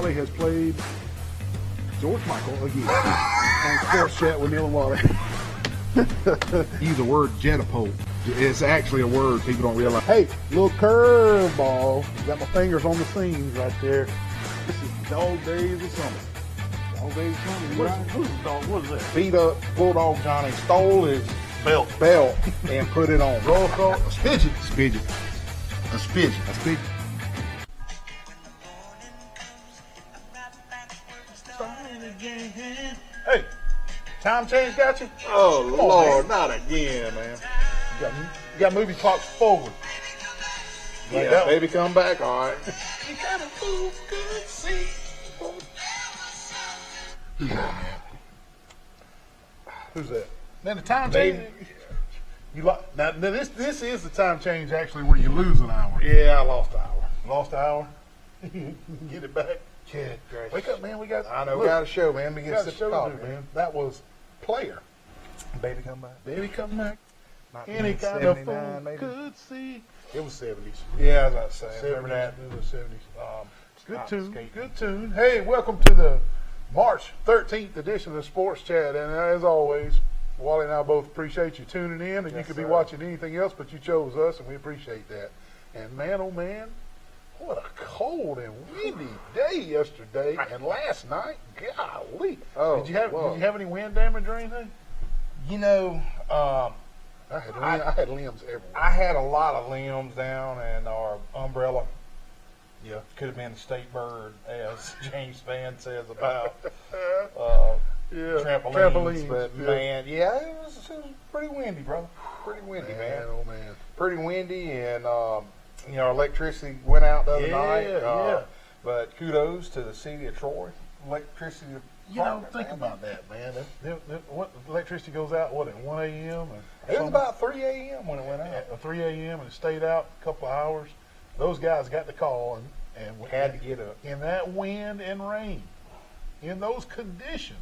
Wally has played George Michael again on Sports Chat with Neil and Wally. Use the word jetapult. It's actually a word people don't realize. Hey, little curveball. Got my fingers on the seams right there. This is Dog Days of Summer. Dog Days of Summer. What is that? Beat up Bulldog Johnny, stole his belt and put it on. Roll call. A spidget. A spidget. Hey, time change got you? Oh, Come on, Lord, man. not again, man. You got movie clocks forward. Like Yeah, that one. baby, come back, all right. You gotta move good, see. Who's that, man? Who's that? Man, the time change. You like now? This is the time change actually where you lose an hour. Yeah, I lost an hour. Lost an hour. Get it back. Good gracious. Wake up, man. We got. I know, look, we got a show, man. We we get got a sick show of to coffee, do, man. That was Player. Baby, come back. Baby, come back. Any kind 1979, of fool maybe. could see. It was 70s. Yeah, I was about to say. Remember 70s. that? It was 70s. Good Ice tune. skating. Good tune. Hey, welcome to the March 13th edition of Sports Chat. And as always, Wally and I both appreciate you tuning in. And you Yes, could be sir. watching anything else, but you chose us, and we appreciate that. And man, oh man, what a cold and windy day yesterday and last night. Golly. Oh, did you have whoa. Did you have any wind damage or anything? You know, I had limbs everywhere. I had a lot of limbs down, and our umbrella, could have been a state bird, as James Van says about trampolines. But yeah. man, it was pretty windy, brother. Pretty windy, man. Oh man. Pretty windy, and our electricity went out the other night. Yeah. But kudos to the city of Troy. Electricity. You know, think about that, man. What electricity goes out? What at 1 a.m. It was about 3 a.m. when it went out. at 3 a.m. and it stayed out a couple of hours. Those guys got the call and Had to get up. in that wind and rain, in those conditions,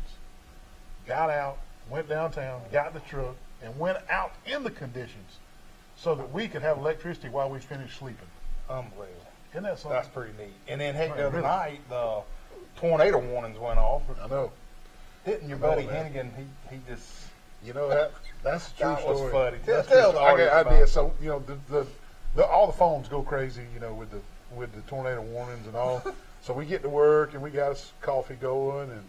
got out, went downtown, got in the truck, and went out in the conditions so that we could have electricity while we finished sleeping. Unbelievable. Isn't that something? That's pretty neat. And then, heck, Right, the other really. night, the tornado warnings went off. I know. Didn't your I know, buddy man. Hennigan, he just... You know that's a true That was story. funny. That's Tell true. the audience I about did. it. So the all the phones go crazy, with the tornado warnings and all. So we get to work and we got us coffee going and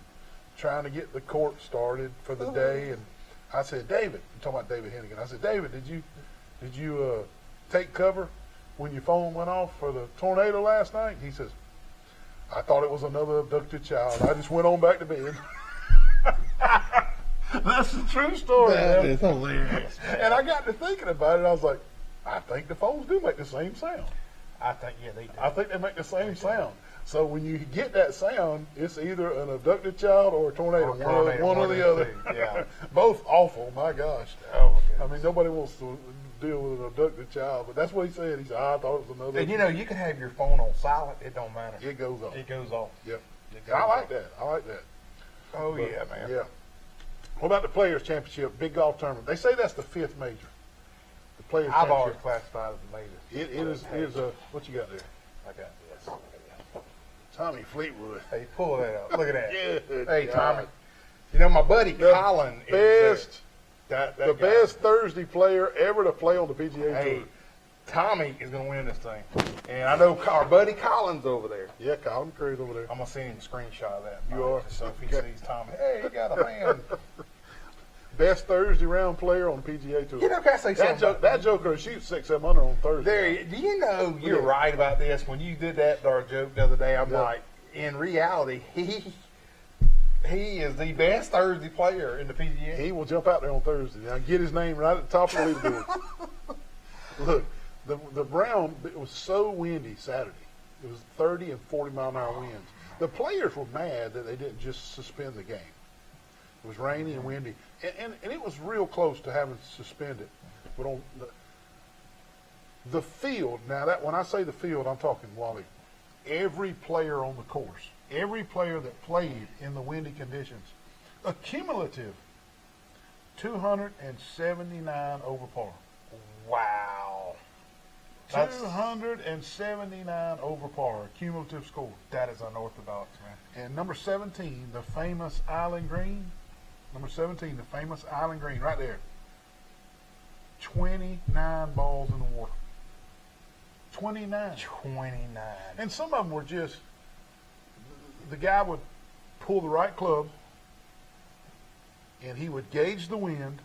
trying to get the court started for the day. And I said, David, I'm talking about David Hennigan. I said, David, did you take cover when your phone went off for the tornado last night? He says, I thought it was another abducted child. I just went on back to bed. That's the true story. man. is hilarious. And I got to thinking about it. I was like, I think the phones do make the same sound. I think, they do. I think they make the same sound. So when you get that sound, it's either an abducted child or a tornado. Or a tornado, one or one the of the other. two, yeah. Both awful. My gosh. Oh, my I goodness. mean, nobody wants to deal with an abducted child, but that's what he said. He said, I thought it was another. And, you can have your phone on silent. It don't matter. It goes off. It goes off. Yep. It goes I like off. that. I like that. Oh, But, yeah, man. Yeah. What about the Players Championship, big golf tournament? They say that's the fifth major. The Players I've always Championship. classified as a major. It is a, what you got there? I got this. Tommy Fleetwood. Hey, pull that up. Look at that. Good Hey, God. Tommy. My buddy The Colin Best, is that the guy. best Thursday player ever to play on the PGA Hey, Tour. Tommy is going to win this thing. And I know our buddy Colin's over there. Yeah, Colin Curry's over there. I'm going to send him a screenshot of that. You are? So if he sees Tommy, hey, you got a man. Best Thursday round player on the PGA Tour. Can I say something? that joker shoots 600 under on Thursday. There, do you know you're Yeah. right about this? When you did that our joke the other day, I'm Yeah. like, in reality, he is the best Thursday player in the PGA. He will jump out there on Thursday. Now get his name right at the top of the leaderboard. Look, the round, it was so windy Saturday. It was 30 and 40 mile an hour winds. The players were mad that they didn't just suspend the game. It was rainy and windy, and it was real close to having suspended. But on the field, now that when I say the field, I'm talking, Wally, every player on the course, every player that played in the windy conditions, a cumulative 279 over par. Wow. That's- 279 over par, cumulative score. That is unorthodox, man. And number 17, the famous Island Green. Number 17, the famous Island Green, right there. 29 balls in the water. 29. 29. And some of them were just, the guy would pull the right club, and he would gauge the wind,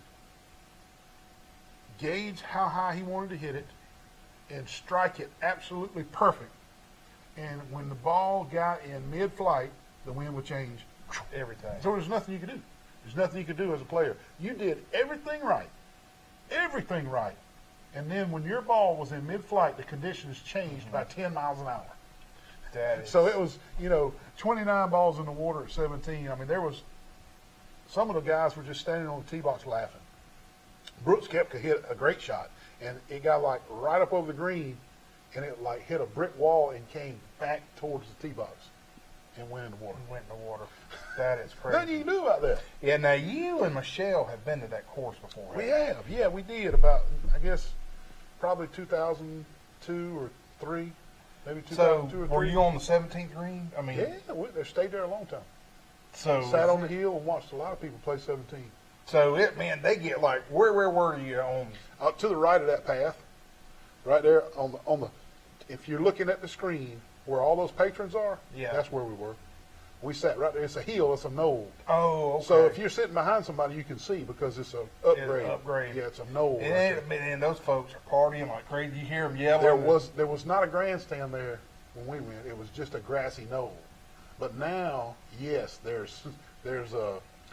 gauge how high he wanted to hit it, and strike it absolutely perfect. And when the ball got in mid-flight, the wind would change. Everything. So there's nothing you could do. There's nothing you could do as a player. You did everything right. Everything right. And then when your ball was in mid-flight, the conditions changed by 10 miles an hour. That is, So it was, 29 balls in the water at 17. I mean, there was, some of the guys were just standing on the tee box laughing. Brooks Koepka hit a great shot, and it got like right up over the green, and it like hit a brick wall and came back towards the tee box and went in the water. went in the water. That is Nothing crazy. you can do about that. Yeah, now you and Michelle have been to that course before. We haven't have, yeah, we did about, I guess, probably 2002 or 3, maybe you? So 2002 or 3. were you on the 17th green? I mean, Yeah, they stayed there a long time. so Sat on the hill and watched a lot of people play 17. so it man, they get like where were you on? To the right of that path, right there on the, if you're looking at the screen where all those patrons are, Yeah. that's where we were. We sat right there. It's a hill. It's a knoll. Oh, okay. So if you're sitting behind somebody, you can see because it's an upgrade. upgrade. Yeah, it's a knoll. right and, there. and those folks are partying like crazy. You hear them yelling. There was not a grandstand there when we went. It was just a grassy knoll. But now, yes, there's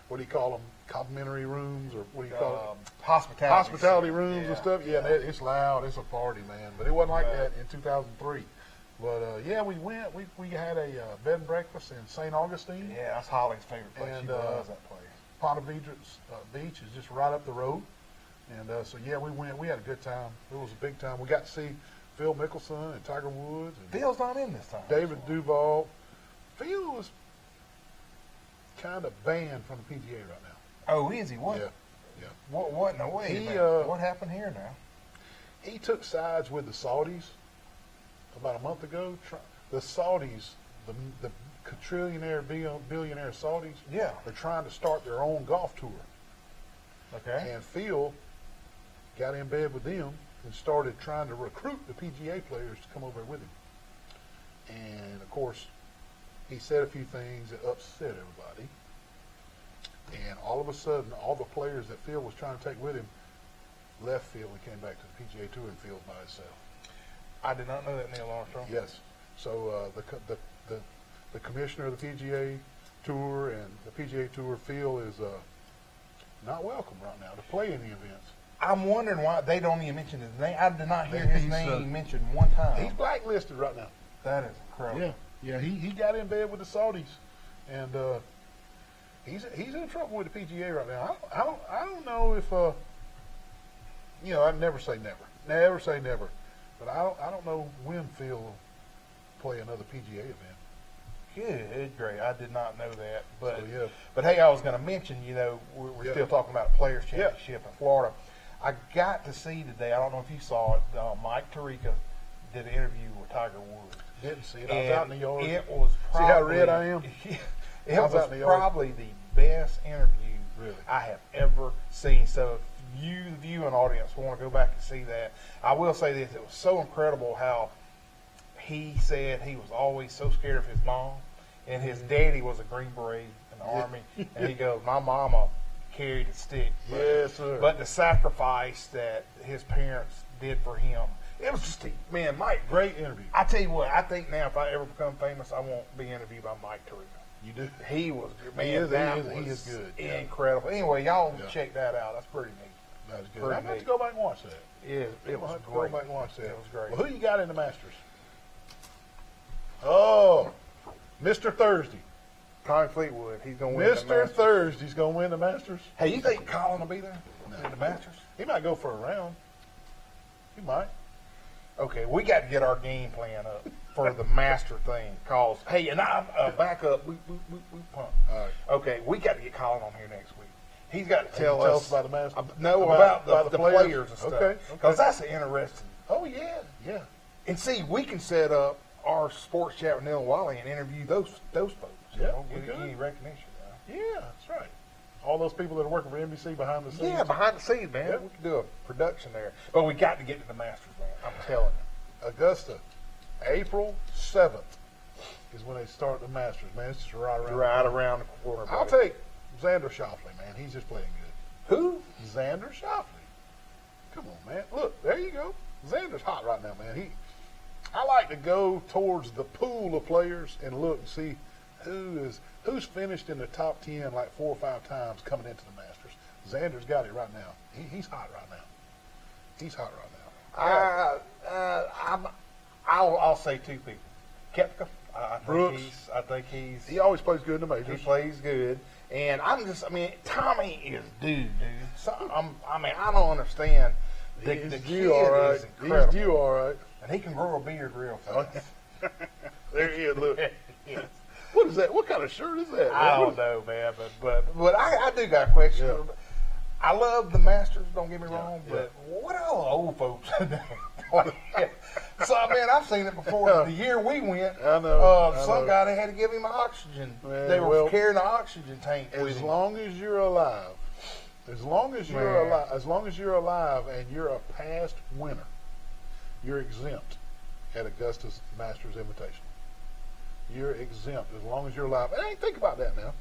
what do you call them? Complimentary rooms, or what do you call it? Hospitality rooms and stuff. Yeah, it's loud. It's a party, man. But it wasn't like that in 2003. But yeah, we went. We had a bed and breakfast in St. Augustine. Yeah, that's Holly's favorite place. And, She loves that place. Ponte Vedra Beach is just right up the road. And so yeah, we went. We had a good time. It was a big time. We got to see Phil Mickelson and Tiger Woods and Phil's not in this time. David Duval. Phil was kind of banned from the PGA right now. Oh, is he? What? Yeah. What in the way? He, man? What happened here now? He took sides with the Saudis about a month ago. The Saudis, the quadrillionaire, billionaire Saudis, Yeah. are trying to start their own golf tour. Okay. And Phil got in bed with them and started trying to recruit the PGA players to come over with him. And, of course, he said a few things that upset everybody. And all of a sudden, all the players that Phil was trying to take with him left Phil and came back to the PGA Tour and Phil by himself. I did not know that, Neil Armstrong. Yes. So the commissioner of the PGA Tour and the PGA Tour, Phil, is not welcome right now to play in the events. I'm wondering why they don't even mention his name. I did not hear his He's, name mentioned one time. He's blacklisted right now. That is incredible. Yeah. He got in bed with the Saudis, and he's in trouble with the PGA right now. I don't know if I'd never say never say never, but I don't know when Phil will play another PGA event. Good, great. I did not know that. But So, yeah. but hey, I was going to mention, we're Yeah. still talking about a Players Yeah. Championship in Florida. I got to see today, I don't know if you saw it, Mike Tirica did an interview with Tiger Woods. Didn't see it. I was out in the yard. It was See probably, how red I am? It I was was out in the yard. probably the best interview Really? I have ever seen. So if you, the viewing audience, want to go back and see that, I will say this: it was so incredible how he said he was always so scared of his mom, and his daddy was a Green Beret in the Army, and he goes, "My mama carried a stick." Yes, sir. But the sacrifice that his parents did for him, it was just Mike. Great interview. I tell you what, I think now if I ever become famous, I won't be interviewed by Mike Tirica. You do. He was, man, He is was good. Yeah. incredible. Anyway, y'all Yeah. check that out. That's pretty neat. That's good. Pretty I'm going to neat. go back and watch that. It I'm was gonna have to great. go back and watch that. It was great. Well, who you got in the Masters? Oh, Mr. Thursday. Colin Fleetwood, he's going to win the Mr. Masters. Thursday's going to win the Masters. Hey, you think Colin will be there at the Masters? He might go for a round. He might. Okay, we got to get our game plan up for the master thing. Cause hey, and I back up. We pump. All right. Okay, we got to get Colin on here next week. He's got to Tell tell us about the Masters. No, About about the players? players and stuff. Okay, okay. Because that's an interesting Oh yeah, yeah. And see, we can set up our sports chat with Neil and Wally and interview those folks. You Yeah, know, we get could. any recognition. Yeah, that's right. All those people that are working for NBC behind the scenes. Yeah, behind the scenes, man. Yep. We could do a production there. But we got to get to the Masters, man. I'm telling you. Augusta, April 7th is when they start the Masters, man. It's just right around. Right around the corner. I'll buddy. take Xander Schauffele, man. He's just playing good. Who? Xander Schauffele. Come on, man. Look, there you go. Xander's hot right now, man. I like to go towards the pool of players and look and see who's finished in the top 10 like 4 or 5 times coming into the Masters. Xander's got it right now. He's hot right now. He's hot right now. I'll say 2 people. Kepka. Brooks. I think he's He always plays good in the he majors. plays good. And Tommy is dude. So, I don't understand. The He's kid due all right. is incredible. He's due all right. And he can grow a beard real Oh, fast. There he is. Look. What is that? What kind of shirt is that? I man? don't know, man, but I do got a question. Yeah. I love the Masters, don't get me wrong, yeah. but what are all the old folks doing? So, I've seen it before. Yeah. The year we went, I know, I some know. guy, they had to give him oxygen. Man, They were well, carrying the oxygen tank with As him. long as you're alive, as long as you're alive and you're a past winner, you're exempt at Augusta's Masters Invitational. You're exempt as long as you're alive. And hey, think about that now.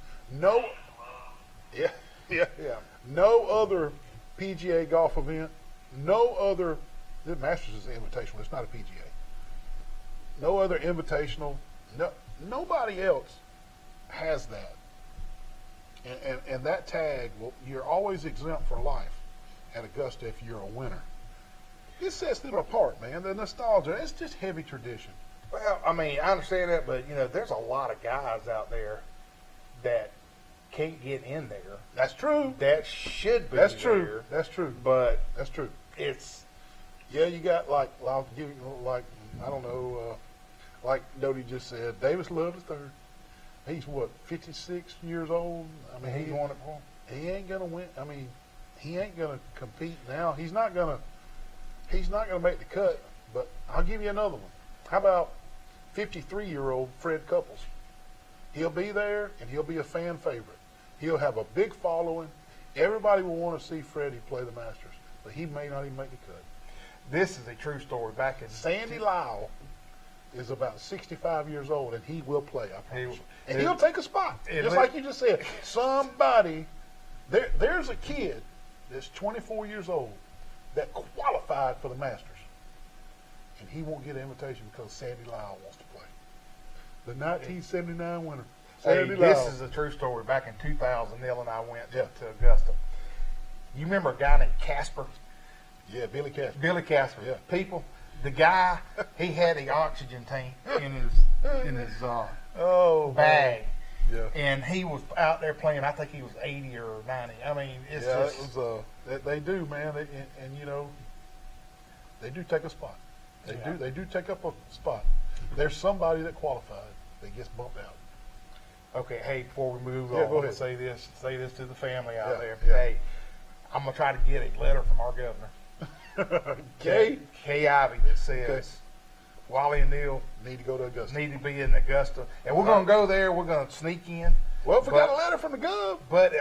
Yeah. No other PGA golf event, the Masters is an invitational. It's not a PGA. No other invitational. Nobody else has that. And that tag, you're always exempt for life at Augusta if you're a winner. It sets them apart, man. The nostalgia, it's just heavy tradition. Well, I understand that, but, there's a lot of guys out there that can't get in there. That's true. That should be That's true. there, That's true. but That's true. it's Yeah, you got I'll give you I don't know, like Doty just said, Davis Love III. He's what, 56 years old? he's won it for. He ain't gonna win. He ain't gonna compete now. He's not gonna make the cut. But I'll give you another one. How about 53-year-old Fred Couples? He'll be there and he'll be a fan favorite. He'll have a big following. Everybody will want to see Freddie play the Masters, but he may not even make the cut. This is a true story. Back in Sandy Lyle is about 65 years old, and he will play, I promise you. And He- he'll take a spot. Just like you just said. Somebody, there's a kid that's 24 years old that qualified for the Masters, and he won't get an invitation because Sandy Lyle wants to play. The 1979 winner, Hey, Sandy this Lyle. is a true story. Back in 2000, Neil and I went Yeah. to Augusta. You remember a guy named Casper? Yeah, Billy Casper. Billy Casper. Yeah. People, the guy, he had the oxygen tank in his Oh, bag, man. Yeah. and he was out there playing. I think he was 80 or 90. It's Yeah, just it was. They do, man, and they do take a spot. They do take up a spot. There's somebody that qualified that gets bumped out. okay. Hey, before we move Yeah, on, go I'm gonna ahead. say this to the family out Yeah, there. yeah. Hey, I'm gonna try to get a letter from our governor, Okay, Kay Ivey, that says Wally and Neil need to go to Augusta. need to be in Augusta, and we're gonna go there. We're gonna sneak in. Well, if we But- got a letter from the gov, But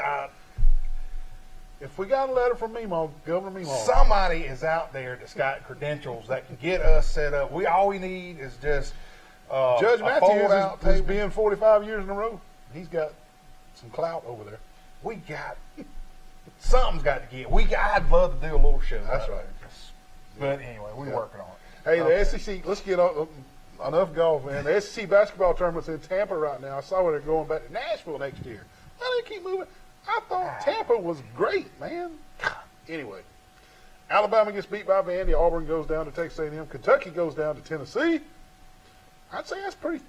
if we got a letter from Mimo, Governor Mimo, somebody is out there that's got credentials that can get us set up. All we need is just Judge a Matthews fold-out has table. been 45 years in a row. He's got some clout over there. We got something's got to get. I'd love to do a little show. That's out right. there. But anyway, we're Yeah. working on it. Hey, Okay. the SEC. Let's get on. Enough golf, man. The SEC basketball tournament's in Tampa right now. I saw where they're going back to Nashville next year. Why do they keep moving? I thought Tampa was great, man. Anyway, Alabama gets beat by Vandy. Auburn goes down to Texas A&M. Kentucky goes down to Tennessee. I'd say that's three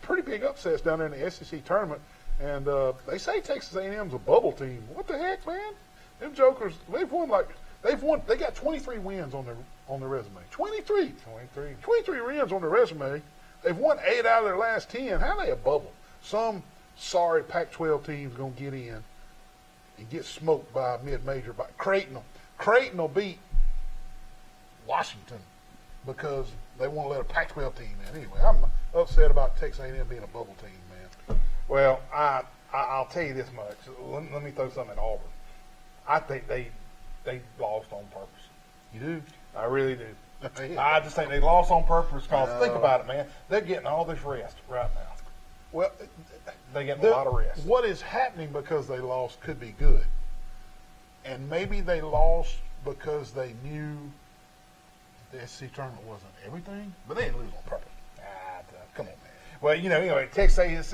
pretty big upsets down there in the SEC tournament. And they say Texas A&M's a bubble team. What the heck, man? Them jokers, they got 23 wins on their resume. 23 wins on their resume. They've won 8 out of their last 10. How are they a bubble? Some sorry Pac-12 team's going to get in and get smoked by a mid-major. By Creighton will beat Washington because they want to let a Pac-12 team in. Anyway, I'm upset about Texas A&M being a bubble team, man. Well, I'll tell you this much. Let me throw something at Auburn. I think they lost on purpose. You do? I really do. Yeah. I just think they lost on purpose because No. think about it, man. They're getting all this rest right now. Well, They're getting a lot of rest. what is happening because they lost could be good. And maybe they lost because they knew the SEC tournament wasn't everything, but they didn't lose on purpose. Come on, man. Well, anyway, Texas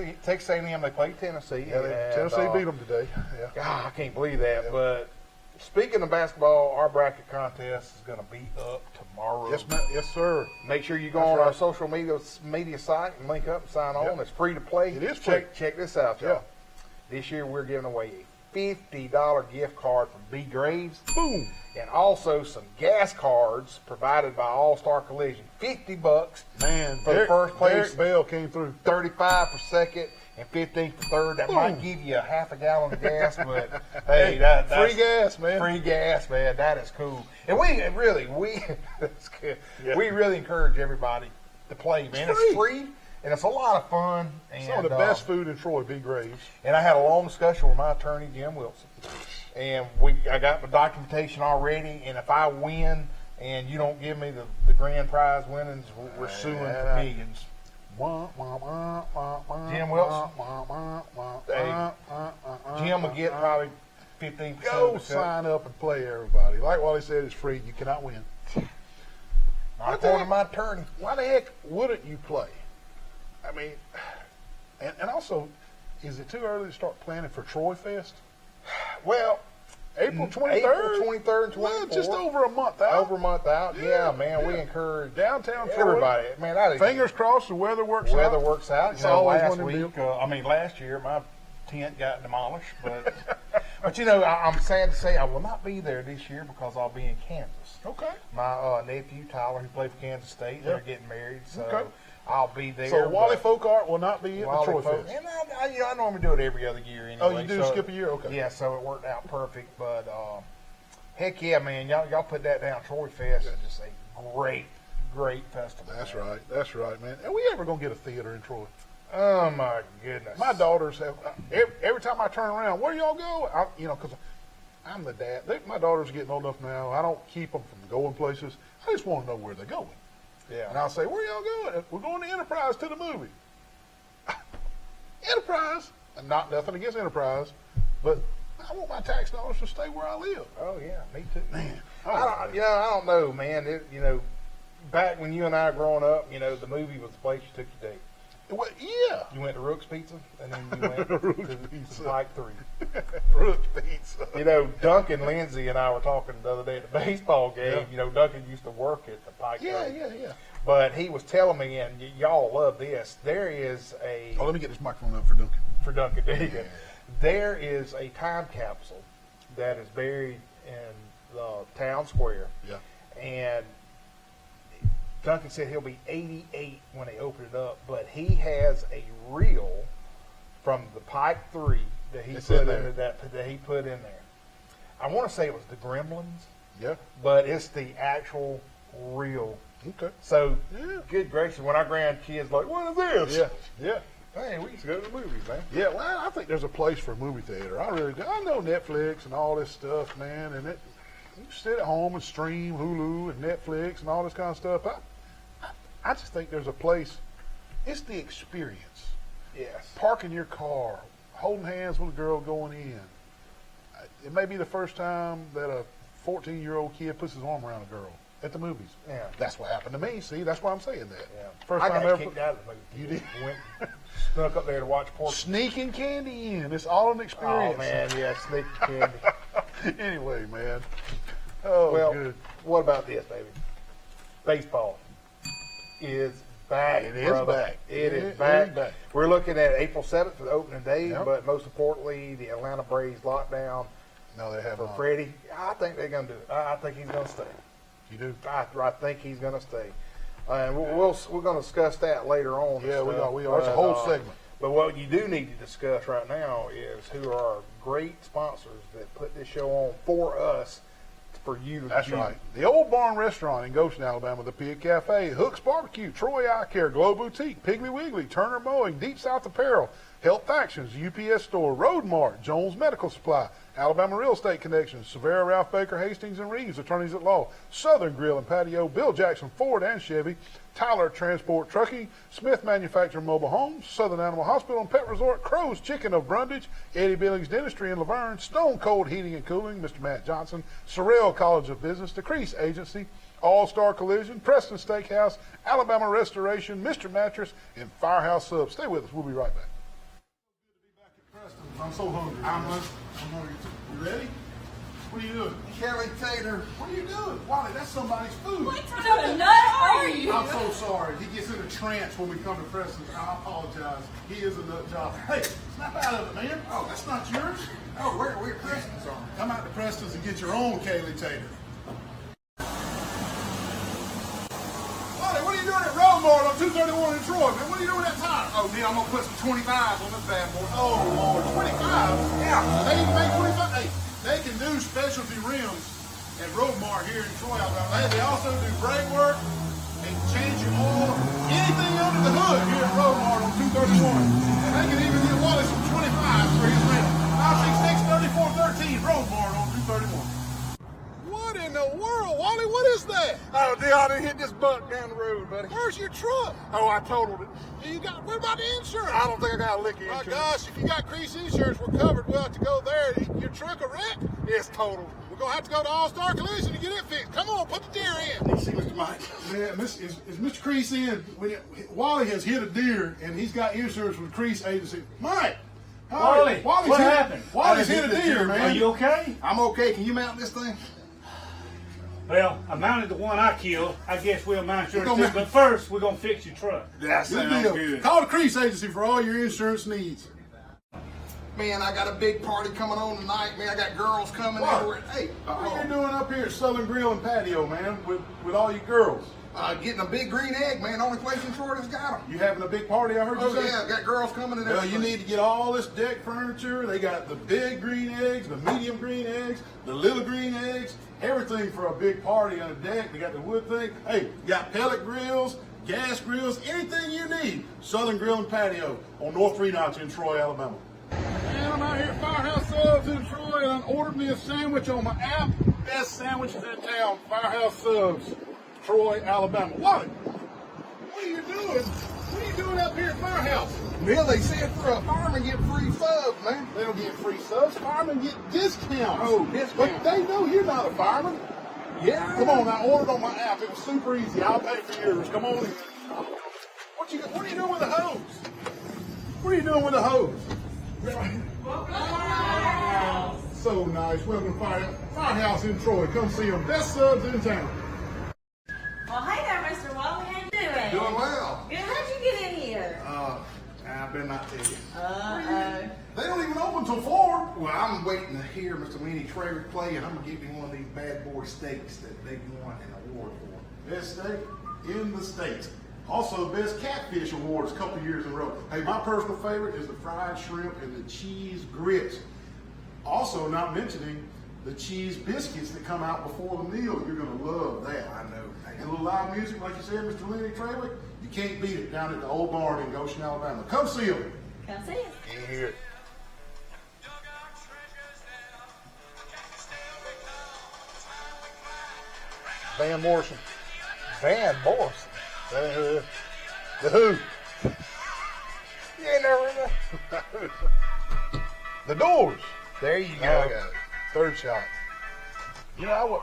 A&M, they played Tennessee. Yeah, Tennessee beat them today. Yeah. God, I can't believe that. But speaking of basketball, our bracket contest is going to be up tomorrow. Yes, man. Yes, sir. Make sure you go That's on our right. social media site and link up and sign on. Yep. It's free to play. It is free. Check this out, y'all. Yeah. This year we're giving away a $50 gift card from B. Graves. Boom. And also some gas cards provided by All Star Collision. $50 Man, for the first place. Derek Bell came through. 35 for second, and 15 for third. That Boom. might give you a half a gallon of gas, but hey, that's free gas, man. Free gas, man. That is cool. And we that's good. Yeah. We really encourage everybody to play, man. It's free, and it's a lot of fun. And, Some of the best food in Troy, B. Graves. And I had a long discussion with my attorney, Jim Wilson. And I got my documentation already, and if I win and you don't give me the grand prize winnings, we're suing for millions. Jim Wilson. Hey, Jim will get probably 15%. Go sign up and play, everybody. Like Wally said, it's free. You cannot win. Not according to my attorney. Why the heck wouldn't you play? I mean, and also, is it too early to start planning for Troy Fest? Well, April 23rd? April 23rd and 24th. Well, just over a month out. Over a month out. Yeah, man. We yeah. encourage Downtown Troy. everybody. Man, that is Fingers crossed the weather works weather out. works out. It's always one of them Last year my tent got demolished, but I'm sad to say I will not be there this year because I'll be in Kansas. Okay. My nephew Tyler, who played for Kansas State, Yeah. they're getting married, so Okay. I'll be there. So Wally but- Folk Art will not be at the Wally Troy Folk- Fest. And I normally do it every other year anyway. Oh, you do so- skip a year? Okay. Yeah, so it worked out perfect. But heck yeah, man, y'all put that down. Troy Fest is just a great festival. That's man. right. That's right, man. Are we ever going to get a theater in Troy? Oh my goodness. My daughters have, every time I turn around, where y'all go? Because I'm the dad. My daughters are getting old enough now. I don't keep them from going places. I just want to know where they're going. And Yeah. I'll say, where y'all going? We're going to Enterprise to the movie. Enterprise? And not nothing against Enterprise, but I want my tax dollars to stay where I live. Oh yeah, me too. Man, I don't know, man. Back when you and I were growing up, the movie was the place you took your date. Well, yeah. You went to Rook's Pizza, and then you went to Rook's Pizza. Pike 3. Rook's Pizza. Duncan Lindsay and I were talking the other day at the baseball game. Yeah. Duncan used to work at the Pike 3. Yeah. But he was telling me, and y'all love this, there is a, Oh, let me get this microphone up for Duncan. for Duncan, there you go. Yeah. There is a time capsule that is buried in the town square. Yeah. And Duncan said he'll be 88 when they open it up, but he has a reel from the Pike 3 that he It's put in in there. that he put in there. I want to say it was the Gremlins, Yeah. but it's the actual reel. Okay. So, Yeah. good gracious, when our grandkids like, what is this? Yeah. Yeah. Hey, we used to go to the movies, man. Yeah, well, I think there's a place for a movie theater. I really do. I know Netflix and all this stuff, man, and you sit at home and stream Hulu and Netflix and all this kind of stuff. I just think there's a place. It's the experience. Yes. Parking your car, holding hands with a girl going in. It may be the first time that a 14-year-old kid puts his arm around a girl at the movies. Yeah. That's what happened to me. See, that's why I'm saying that. Yeah. First I time got ever. kicked out of the movie. You did? Went, snuck up there to watch Porky. Sneaking candy in. It's all an experience. Oh, man, yeah, sneaky candy. Anyway, man. Oh, Well, good. what about this, baby? Baseball is back. It is brother. back. It is It back. is back. We're looking at April 7th for the opening day, Yep. but most importantly, the Atlanta Braves lockdown No, they have for not. Freddie. I think they're going to do it. I think he's going to stay. You do? I think he's going to stay. And we're going to discuss that later on. and Yeah, we stuff, are. We are. It's a but, whole segment. But what you do need to discuss right now is who are our great sponsors that put this show on for us to for you to That's view. right. The Old Barn Restaurant in Goshen, Alabama, the Pig Cafe, Hook's Barbecue, Troy Eye Care, Glow Boutique, Piggly Wiggly, Turner Mowing, Deep South Apparel, Health Actions, UPS Store, Road Mart, Jones Medical Supply, Alabama Real Estate Connections, Severa, Ralph Baker, Hastings and Reeves, Attorneys at Law, Southern Grill and Patio, Bill Jackson Ford and Chevy, Tyler Transport Trucking, Smith Manufacturing Mobile Homes, Southern Animal Hospital and Pet Resort, Crow's Chicken of Brundage, Eddie Billings Dentistry in Laverne, Stone Cold Heating and Cooling, Mr. Matt Johnson, Sorrell College of Business, The Crease Agency, All-Star Collision, Preston Steakhouse, Alabama Restoration, Mr. Mattress, and Firehouse Subs. Stay with us. We'll be right back. I'm so hungry. I'm hungry too. You ready? What are you doing? Kelly Tater. What are you doing? Wally, that's somebody's food. What kind of nut are you? I'm so sorry. He gets in a trance when we come to Preston. I apologize. He is a nut job. Hey, snap out of it, man. Oh, that's not yours. Oh, we're Preston's on. Come out to Preston's and get your own Kaylee Tater. Wally, what are you doing at Roadmart on 231 in Troy, man? What are you doing at time? Oh, Neil, I'm gonna put some 25s on this bad boy. Oh, Lord, 25? Yeah. They even make 25? Hey, they can do specialty rims at Roadmart here in Troy, Alabama. They also do brake work and change your oil, anything under the hood here at Roadmart on 231. And they can even get Wally some 25s for his man. 566-3413, Roadmart on 231. What in the world, Wally? What is that? Oh, Neil, I done hit this buck down the road, buddy. Where's your truck? Oh, I totaled it. What about the insurance? I don't think I got a lick of My insurance. gosh, if you got Crease Insurance, we're covered. We'll have to go there. Your truck a wreck? It's totaled. We're going to have to go to All-Star Collision to get it fixed. Come on, put the deer in. See, Mr. Mike. Man, is Mr. Crease in? Wally has hit a deer, and he's got insurance with the Crease Agency. Mike! Wally's what happened? Wally's I hit a hit the deer, deer, man. Are you okay? I'm okay. Can you mount this thing? Well, I mounted the one I killed. I guess we'll mount yours We're too. gonna But first, we're going to fix your truck. That Good deal. Call the Crease Agency for all your insurance needs. Man, I got a big party coming on tonight, man. I got girls coming everywhere. Hey, What are you doing up here at Southern Grill and Patio, man, with all your girls? getting a big green egg, man. Only place in Florida's got them. You having a big party, I heard you Oh, say? yeah, got girls coming and Well, everything. you need to get all this deck furniture. They got the big green eggs, the medium green eggs, the little green eggs, everything for a big party on a deck. They got the wood thing. Hey, you got pellet grills, gas grills, anything you need. Southern Grill and Patio on North Three Notch in Troy, Alabama. And I'm out here at Firehouse Subs in Troy, and I ordered me a sandwich on my app. Best sandwiches in town, Firehouse Subs, Troy, Alabama. What? What are you doing? What are you doing up here at Firehouse? Neil, they said for a fireman get free subs, man. They don't get free subs. Firemen get discounts. Oh, discounts. But they know you're not a fireman. Yeah. Come on, I ordered on my app. It was super easy. I'll pay for yours. Come on in. What are you doing with the hose? What are you doing with the hose? So nice. Welcome to Firehouse in Troy. Come see them. Best subs in town. Well, hey there, Mr. Wally. How you doing? Doing well. Good. How'd you get in here? I better not tell you. Uh-oh. They don't even open till 4. Well, I'm waiting to hear Mr. Lenny Traver play, and I'm going to give him one of these bad boy steaks that they won an award for. Best steak in the state. Also, best catfish awards a couple years in a row. Hey, my personal favorite is the fried shrimp and the cheese grits. Also, not mentioning the cheese biscuits that come out before the meal. You're going to love that. I know. And a little live music, like you said, Mr. Lenny Trawick, you can't beat it down at the Old Barn in Goshen, Alabama. Come see them. Come see us. You hear it. Van Morrison. Van Morrison. The Who. You ain't never heard that? The Doors. There you There go. we go. Third shot. You know,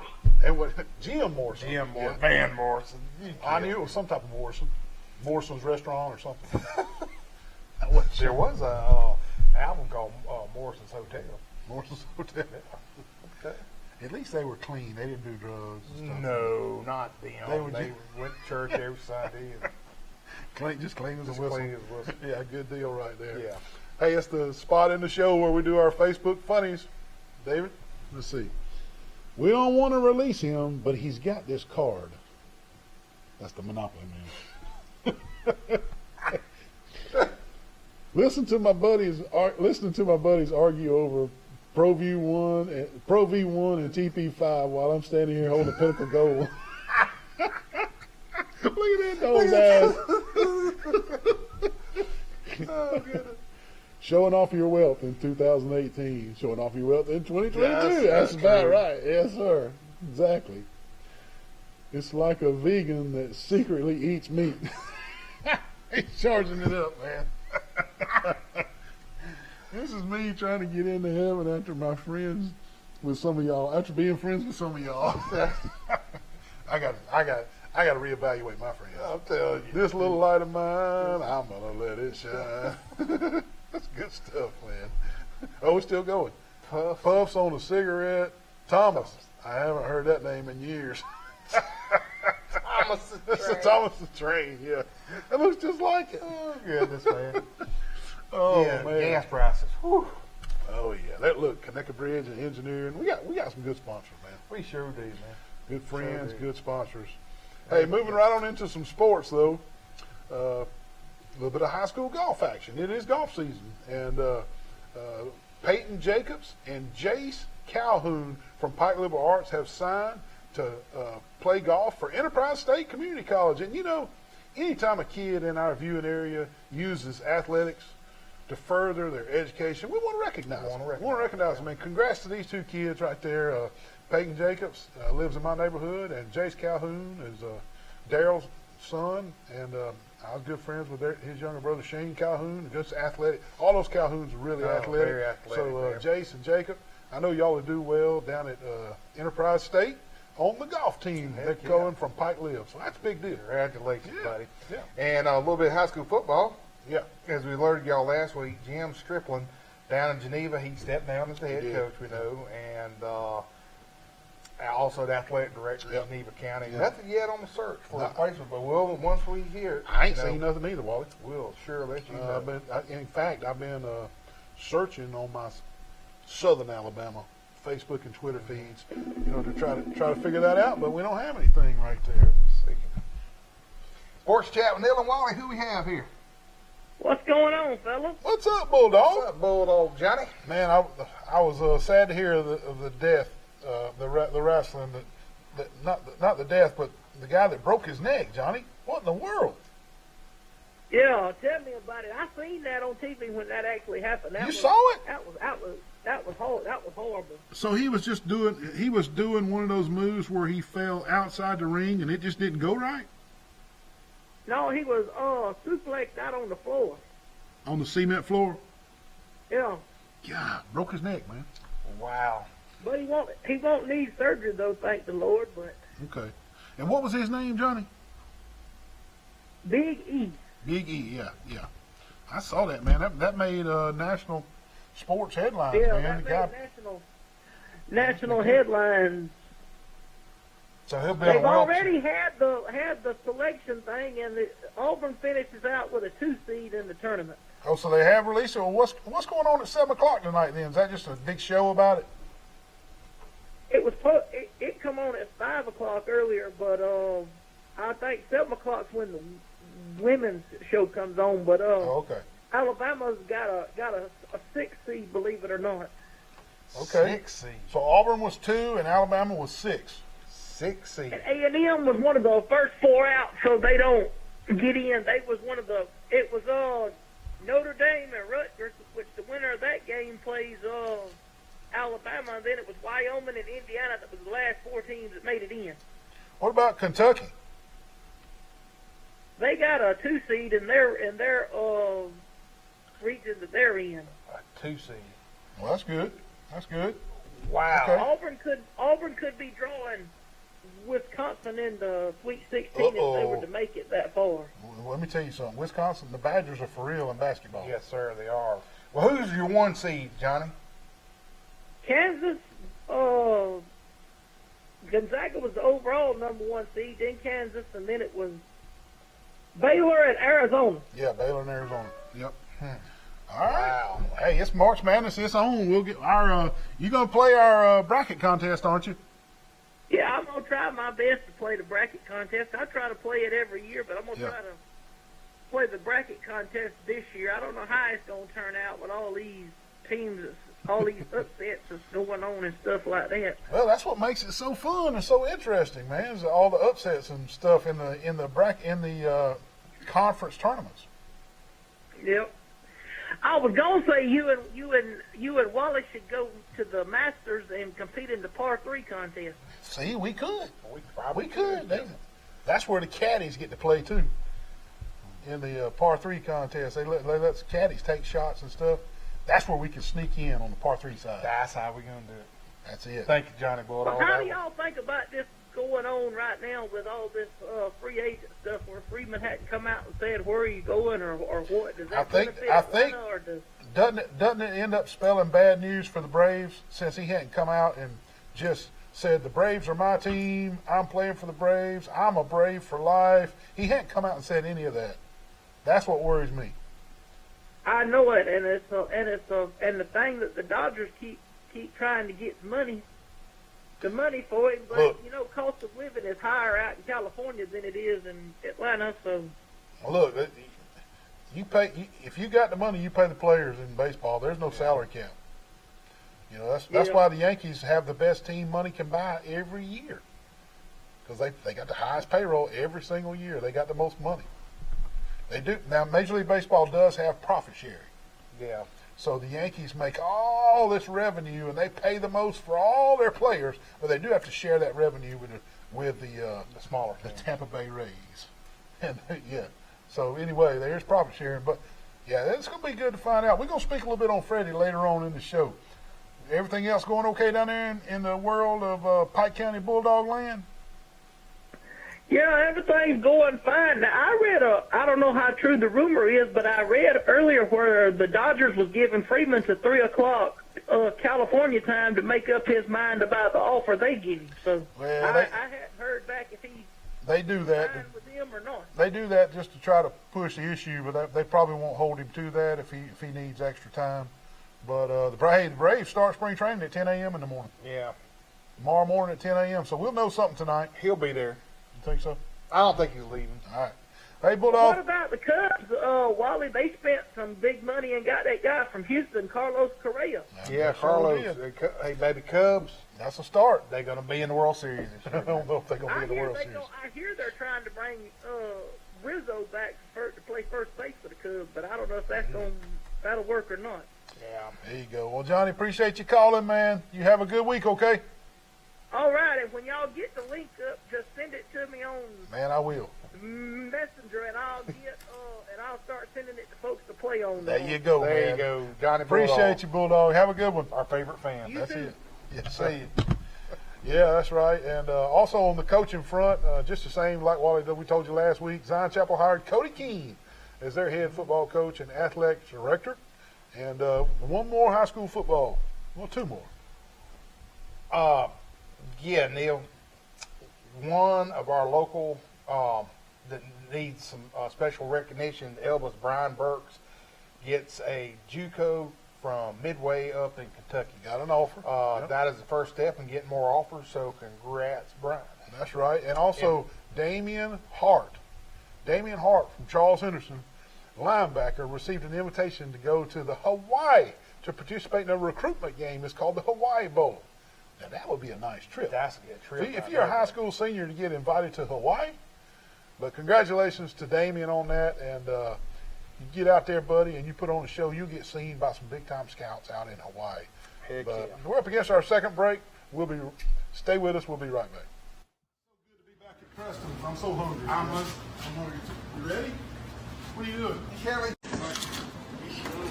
Jim Morrison. Jim Morrison. Yeah. Van Morrison. I knew it was some type of Morrison. Morrison's Restaurant or something. There was a album called Morrison's Hotel. Morrison's Hotel. Okay. At least they were clean. They didn't do drugs and stuff. No, not them. They were They went to church every Sunday. And Clean, just clean as a Just whistle. clean as a whistle. Yeah, good deal right there. Yeah. Hey, it's the spot in the show where we do our Facebook funnies. David, let's see. We don't want to release him, but he's got this card. That's the Monopoly man. Listening to my buddies argue over Pro V1 and TP5 while I'm standing here holding a Pinnacle Gold. Look at that dog's ass. Oh, goodness. Showing off your wealth in 2018. Showing off your wealth in 2022. Yes, that's that's about true. right. Yes, sir. Exactly. It's like a vegan that secretly eats meat. He's charging it up, man. This is me trying to get into heaven after my friends with some of y'all. After being friends with some of y'all, I got to reevaluate my friends. I'm telling you. This little light of mine, I'm gonna let it shine. That's good stuff, man. Oh, we're still going. Puffs on a cigarette. Thomas. I haven't heard that name in years. Thomas That's a Thomas the Train, yeah. That looks just like it. Oh, goodness, man. Oh, yeah, man. gas prices. Whew. Oh, yeah. That look, Connecticut Bridge and Engineering. We got some good sponsors, man. We sure do, man. Good friends, do. good sponsors. Hey, moving right on into some sports, though. A little bit of high school golf action. It is golf season. And Peyton Jacobs and Jace Calhoun from Pike Liberal Arts have signed to play golf for Enterprise State Community College. And, you know, anytime a kid in our viewing area uses athletics to further their education, we want to recognize them. We want to recognize them. And congrats to these two kids right there. Peyton Jacobs lives in my neighborhood, and Jace Calhoun is Daryl's son. And I was good friends with his younger brother, Shane Calhoun, just athletic. All those Calhouns are really athletic. Very athletic. So there. Jace and Jacob, I know y'all will do well down at Enterprise State on the golf team. Heck They're yeah. going from Pike Live. So that's a big deal. Congratulations, Yeah, buddy. yeah. And a little bit of high school football. Yeah. As we alerted y'all last week, Jim Strickland down in Geneva, he stepped down as the head He did. coach, we know, and also the athletic director Yep. of Geneva County. Yep. Nothing yet on the search for a No. replacement, but once we hear it, I ain't you know, seen nothing either, Wally. we'll sure let you know. In fact, I've been searching on my Southern Alabama Facebook and Twitter feeds, you know, to try to figure that out. But we don't have anything right there. Sports chat with Neil and Wally. Who we have here? What's going on, fella? What's up, Bulldog? What's up, Bulldog Johnny? Man, I was sad to hear of the death, the wrestling that not the death, but the guy that broke his neck, Johnny. What in the world? Yeah, tell me about it. I seen that on TV when that actually happened. You saw it? That was horrible. So he was doing one of those moves where he fell outside the ring and it just didn't go right No, he was suplexed out on the floor. on the cement floor. Yeah, God, broke his neck, man. Wow. but he won't need surgery though, thank the Lord. But Okay. And what was his name, Johnny? Big E. Big E, yeah. I saw that, man. That made national sports headlines, Yeah, man. that The guy, made national headlines. So he'll be They've on a already had the selection thing, and Auburn finishes out with a 2 seed in the tournament. oh, so they have released it. Well, what's going on at 7:00 tonight? Then is that just a big show about it? It come on at 5:00 earlier, but I think 7:00's when the women's show comes on. But Oh, okay. Alabama's got a 6 seed, believe it or not. Okay. 6 seed. So Auburn was 2 and Alabama was 6. 6 seed. And A&M was one of the first 4 out, so they don't get in. They was one of the. It was Notre Dame and Rutgers, which the winner of that game plays Alabama, and then it was Wyoming and Indiana that was the last 4 teams that made it in. What about Kentucky? They got a 2 seed in their region that they're in. A 2 seed. Well, that's good. That's good. Wow. Okay. Auburn could be drawing Wisconsin in the Sweet 16 if they were Uh-oh. to make it that far. Well, let me tell you something. Wisconsin, the Badgers are for real in basketball. Yes, sir, they are. Well, who's your 1 seed, Johnny? Kansas, Gonzaga was the overall number 1 seed, then Kansas, and then it was Baylor and Arizona. Yeah, Baylor and Arizona. Yep. All right. Wow. Hey, it's March Madness. It's on. We'll get our. You gonna play our bracket contest, aren't you? Yeah, I'm gonna try my best to play the bracket contest. I try to play it every year, but I'm gonna Yeah. try to play the bracket contest this year. I don't know how it's gonna turn out with all these teams, all these upsets is going on and stuff like that. Well, that's what makes it so fun and so interesting, man. Is all the upsets and stuff in the conference tournaments. Yep. I was gonna say you and Wally should go to the Masters and compete in the par 3 contest. See, we could. We probably We could. That's where the caddies get to play too. In the par 3 contest, they let the caddies take shots and stuff. That's where we can sneak in on the par 3 side. That's how we're gonna do it. That's it. Thank you, Johnny Bulldog. How do y'all think about this going on right now with all this free agent stuff where Freeman hadn't come out and said where are you going or what? Does that benefit Atlanta, or does Doesn't it end up spelling bad news for the Braves since he hadn't come out and just said the Braves are my team, I'm playing for the Braves, I'm a Brave for life. He hadn't come out and said any of that. That's what worries me. I know it, and the thing that the Dodgers keep trying to get the money for it, but Look. cost of living is higher out in California than it is in Atlanta. So Look, if you got the money, you pay the players in baseball. There's no salary cap. That's why the Yankees have the best team money can buy every year, because they got the highest payroll every single year. They got the most money. They do. Now, Major League Baseball does have profit sharing. Yeah. So the Yankees make all this revenue, and they pay the most for all their players, but they do have to share that revenue with the smaller the team. Tampa Bay Rays. And yeah. So anyway, there's profit sharing, but yeah, it's going to be good to find out. We're going to speak a little bit on Freddie later on in the show. Everything else going okay down there in the world of Pike County Bulldog land? yeah, everything's going fine. Now, I read I don't know how true the rumor is, but I read earlier where the Dodgers was giving Freeman to 3:00 California time to make up his mind about the offer they give him. So Well, I hadn't heard back if he They do that. signed with them or not. They do that just to try to push the issue, but they probably won't hold him to that if he needs extra time. But the Braves start spring training at 10 a.m. in the morning. Yeah. Tomorrow morning at 10 a.m. So we'll know something tonight. He'll be there. You think so? I don't think he's leaving. All right. Hey, What Bulldog. about the Cubs? Wally, they spent some big money and got that guy from Houston, Carlos Correa. Yeah, Sure Carlos. did. Hey, baby Cubs, That's a start. they're going to be in the World Series this I year. don't know if they're going to be I in the hear World Series. I hear they're trying to bring Rizzo back to play first base for the Cubs, but I don't know if that'll work or not. Yeah. There you go. Well, Johnny, appreciate you calling, man. You have a good week, okay? All right, and when y'all get the link up, just send it to me on Man, I will. Messenger, and I'll start sending it to folks to play on. There you go, There man. you go. Johnny Appreciate Bulldog, you, Bulldog. Have a good one. our favorite fan. You That's too. it. Yes, sir. Yeah, that's right. And also on the coaching front, just the same like Wally, we told you last week, Zion Chapel hired Cody Keene as their head football coach and athletics director. And one more high school football. Well, two more. Yeah, Neil. One of our local that needs some special recognition, Elba's Brian Burks, gets a JUCO from Midway up in Kentucky. Got an offer. Yep. That is the first step in getting more offers, so congrats, Brian. That's right. And also Damian Hart. Damian Hart from Charles Henderson, linebacker, received an invitation to go to the Hawaii to participate in a recruitment game. It's called the Hawaii Bowl. Now, that would be a nice trip. That's a good trip. If you're a high school senior to get invited to Hawaii, but congratulations to Damian on that. And you get out there, buddy, and you put on a show, you'll get seen by some big-time scouts out in Hawaii. Heck But yeah. we're up against our second break. Stay with us. We'll be right back. So good to be back at Preston. I'm so hungry. I'm hungry too. You ready? What are you doing? Kelly.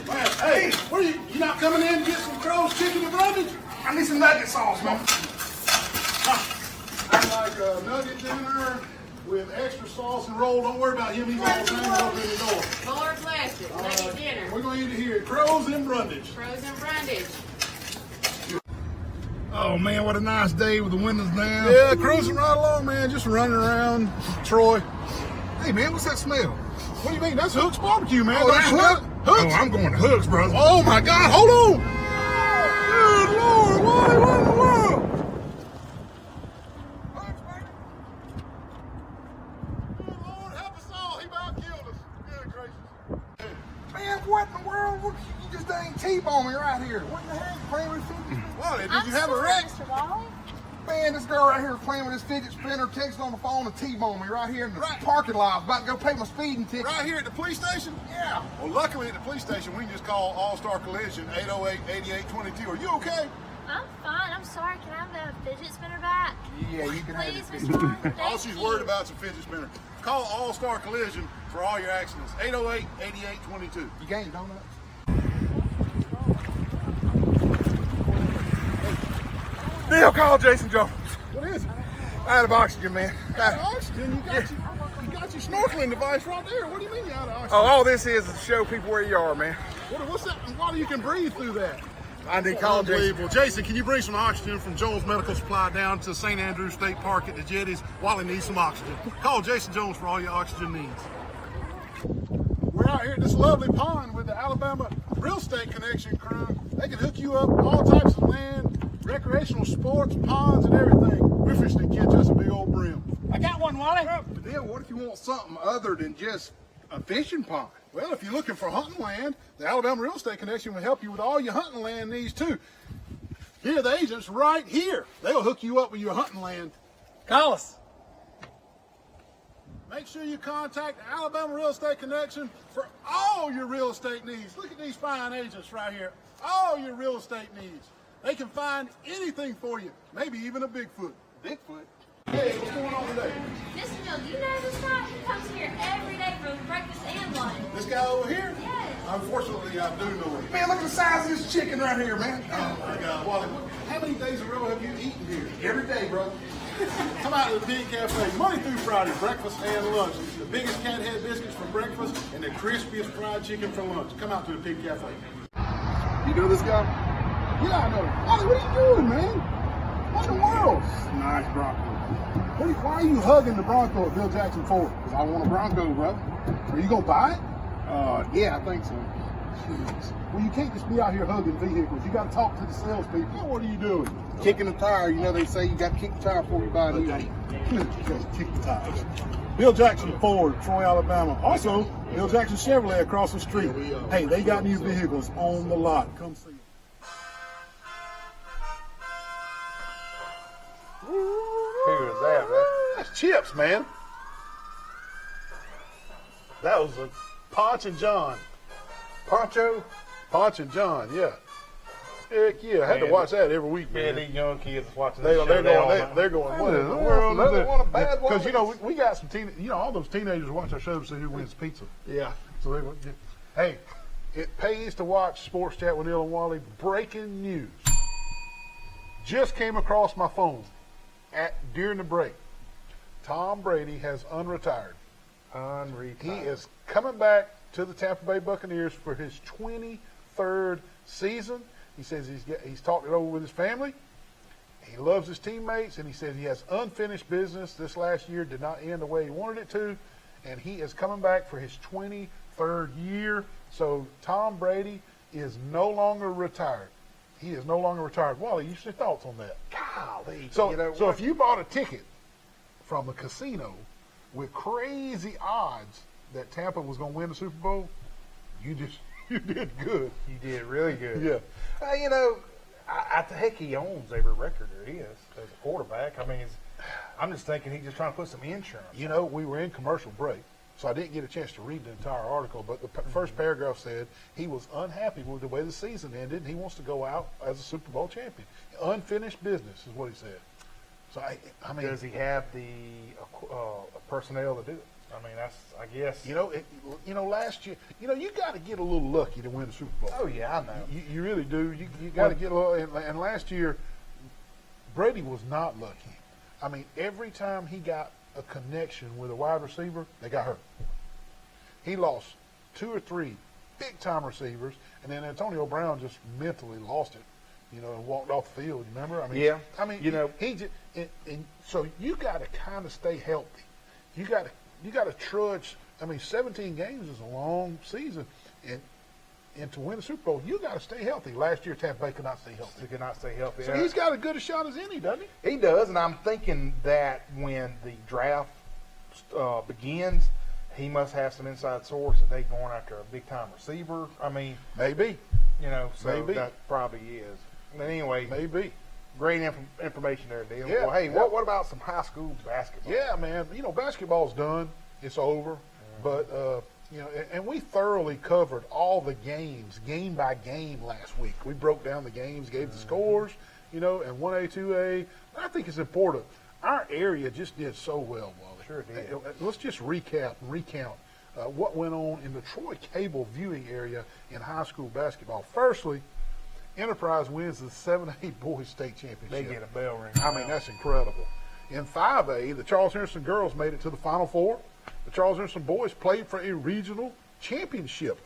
Man, hey, what are you not coming in to get some Crow's chicken and brundage? I need some nugget sauce, man. I'd like a nugget dinner with extra sauce and roll. Don't worry about him. He's all standing up in the door. Lord bless you. Nugget dinner. We're going to eat it here. Crow's and brundage. Frozen brundage. Oh man, what a nice day with the windows down. Yeah, cruising right along, man. Just running around Troy. Hey man, what's that smell? What do you mean? That's Hook's Barbecue, man. Oh, that's Hook. Hook? Hook's. Oh, I'm going to Hooks, brother. Oh, my God. Hold on. Good Lord. What in the world? Hooks, baby. Good Lord, help us all. He about killed us. Good gracious. Man, What in the world? You just ain't T-boned me right here. What the heck? Playing with fidget spinner? Wally, did you have a wreck? Mr. Wally. Man, this girl right here was playing with this fidget spinner, texting on the phone and T-boned me right here in the parking lot. I was about to go pay my speeding ticket. Right here at the police station? Yeah. Well, luckily at the police station, we can just call All-Star Collision 808-8822. Are you okay? I'm fine. I'm sorry. Can I have the fidget spinner back? Yeah, you can have Please, it. Mr. Wally. All Thank she's you. worried about is a fidget spinner. Call All-Star Collision for all your accidents. 808-8822. You gained donuts? Neil, call Jason Jones. What is it? Out of oxygen, man. Oxygen? You got your snorkeling device right there. What do you mean you're out of oxygen? Oh, all this is to show people where you are, man. What's that? Why do you can breathe through that? I need to call Jason. Unbelievable. Jason, can you bring some oxygen from Jones Medical Supply down to St. Andrews State Park at the Jetties? Wally needs some oxygen. Call Jason Jones for all your oxygen needs. We're out here at this lovely pond with the Alabama Real Estate Connection crew. They can hook you up all types of land, recreational sports, ponds, and everything. We're fishing to catch us a big old brim. I got one, Wally. Neil, what if you want something other than just a fishing pond? Well, if you're looking for hunting land, the Alabama Real Estate Connection will help you with all your hunting land needs too. Here are the agents right here. They'll hook you up with your hunting land. Call us. Make sure you contact the Alabama Real Estate Connection for all your real estate needs. Look at these fine agents right here. All your real estate needs. They can find anything for you, maybe even a Bigfoot. Bigfoot. Hey, what's going on today? Mr. Jones, do you know this guy? He comes here every day for breakfast and lunch. This guy over here? Yes. Unfortunately, I do know him. Man, look at the size of this chicken right here, man. Oh my God, Wally, how many days in a row have you eaten here? Every day, bro. Come out to the Pig Cafe Monday through Friday, breakfast and lunch. The biggest cat head biscuits for breakfast and the crispiest fried chicken for lunch. Come out to the Pig Cafe. You know this guy? Yeah, I know. Wally, what are you doing, man? What in the world? Nice Bronco. Why are you hugging the Bronco at Bill Jackson Ford? Because I want a Bronco, brother. Are you going to buy it? Yeah, I think so. Jeez. Well, you can't just be out here hugging vehicles. You got to talk to the salespeople. What are you doing? Kicking the tire, you know they say you got to kick the tire before you buy a new one. Just kick the tires. Bill Jackson Ford, Troy, Alabama. Also, Bill Jackson Chevrolet across the street. Hey, they got new vehicles on the lot. Come see them. Who is that, man? That's Chips, man. That was a Ponch and John. Poncho? Ponch and John, yeah. Heck yeah, I had to Man, watch that every week, Yeah, man. these young kids watching They're this show. going, what in the Another world? one of bad Because, you know, ones. we got some all those teenagers watch our show to see who wins pizza. Yeah. So they went, hey, it pays to watch Sports Chat with Neil and Wally. Breaking news. Just came across my phone during the break. Tom Brady has unretired. He is coming back to the Tampa Bay Buccaneers for his 23rd season. He says he's talked it over with his family. He loves his teammates, and he says he has unfinished business. This last year did not end the way he wanted it to, and he is coming back for his 23rd year. So Tom Brady is no longer retired. He is no longer retired. Wally, you your thoughts on that? Golly. So, you know, so if you bought a ticket from a casino with crazy odds that Tampa was going to win the Super Bowl, you did good. You did really good. Yeah. You know, I think he owns every record there is as a quarterback. I mean, I'm just thinking he's just trying to put some insurance. You know, we were in commercial break, so I didn't get a chance to read the entire article, but the first paragraph said he was unhappy with the way the season ended, and he wants to go out as a Super Bowl champion. Unfinished business is what he said. So, I mean, Does he have the personnel to do it? I mean, that's, I guess. last year, you got to get a little lucky to win the Super Bowl. Oh, yeah, I know. You really do. You got to get a little. And last year, Brady was not lucky. I mean, every time he got a connection with a wide receiver, they got hurt. He lost 2 or 3 big-time receivers, and then Antonio Brown just mentally lost it, and walked off the field. Remember? I mean, Yeah. I mean, he just, and so you got to kind of stay healthy. You got to trudge. I mean, 17 games is a long season, and to win a Super Bowl, you got to stay healthy. Last year, Tampa Bay could not stay healthy. He could not stay healthy. So he's got as good a shot as any, doesn't he? He does, and I'm thinking that when the draft begins, he must have some inside source that they going after a big time receiver. I mean, Maybe. so Maybe. that probably is. But anyway, Maybe. great information there, Dale. Yeah, Well, hey, yeah. what about some high school basketball? Yeah, man. Basketball's done. It's over. But, and we thoroughly covered all the games, game by game last week. We broke down the games, gave the scores, and 1A, 2A. But I think it's important. Our area just did so well, Wally. Sure did. Let's just recount what went on in the Troy Cable viewing area in high school basketball. Firstly, Enterprise wins the 7A Boys State Championship. They get a bell ring. I mean, that's incredible. In 5A, the Charles Henderson girls made it to the Final Four. The Charles Henderson boys played for a regional championship.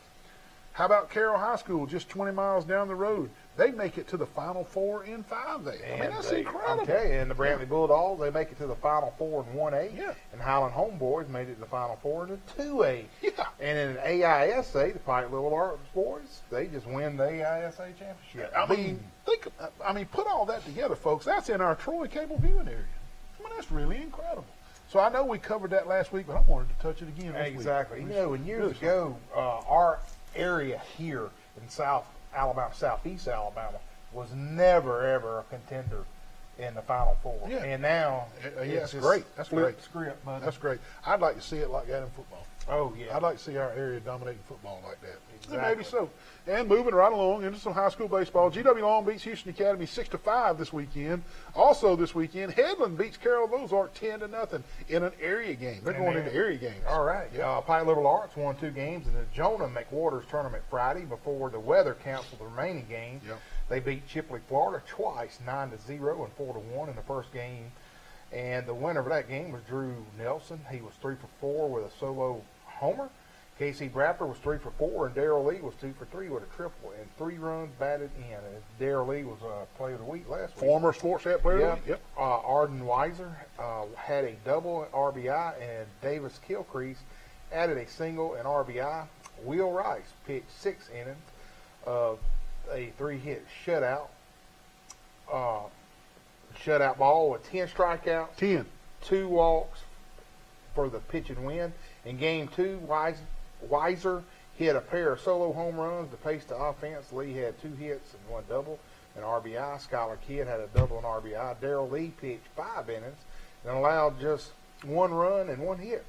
How about Carroll High School, just 20 miles down the road? They make it to the Final Four in 5A. I mean, that's incredible. Okay, and the Brantley Bulldogs, they make it to the Final Four in 1A. Yeah. And Highland Homeboys made it to the Final Four in the 2A. Yeah. And in AISA, the Pike Little Arts boys, they just win the AISA championship. I mean, put all that together, folks. That's in our Troy Cable viewing area. I mean, that's really incredible. So I know we covered that last week, but I wanted to touch it again this week. Exactly. And years ago, our area here in South Alabama, Southeast Alabama, was never, ever a contender in the Final Four. Yeah. And now, that's just great. That's flipped great. script, buddy. That's great. I'd like to see it like that in football. Oh, yeah. I'd like to see our area dominating football like that. Exactly. And maybe so. And moving right along into some high school baseball, GW Long beats Houston Academy 6-5 this weekend. Also this weekend, Headland beats Carroll Ozark 10-0 in an area game. They're going into area games. All right. Pike Little Arts won 2 games in the Jonah McWaters tournament Friday before the weather canceled the remaining games. Yep. They beat Chipley, Florida twice, 9-0 and 4-1 in the first game. And the winner of that game was Drew Nelson. He was 3 for 4 with a solo homer. Casey Bradford was 3 for 4, and Darrell Lee was 2 for 3 with a triple and 3 runs batted in. And Darrell Lee was Player of the Week last week. Former Sports Hat Player of the Week. Yep. Arden Weiser had a double RBI, and Davis Kilcrease added a single and RBI. Will Rice pitched 6 innings of a 3-hit shutout. Shutout ball with 10 strikeouts, 10. 2 walks for the pitch and win. In Game 2, Weiser hit a pair of solo home runs to pace the offense. Lee had 2 hits and 1 double and RBI. Skylar Kidd had a double and RBI. Darrell Lee pitched 5 innings and allowed just 1 run and 1 hit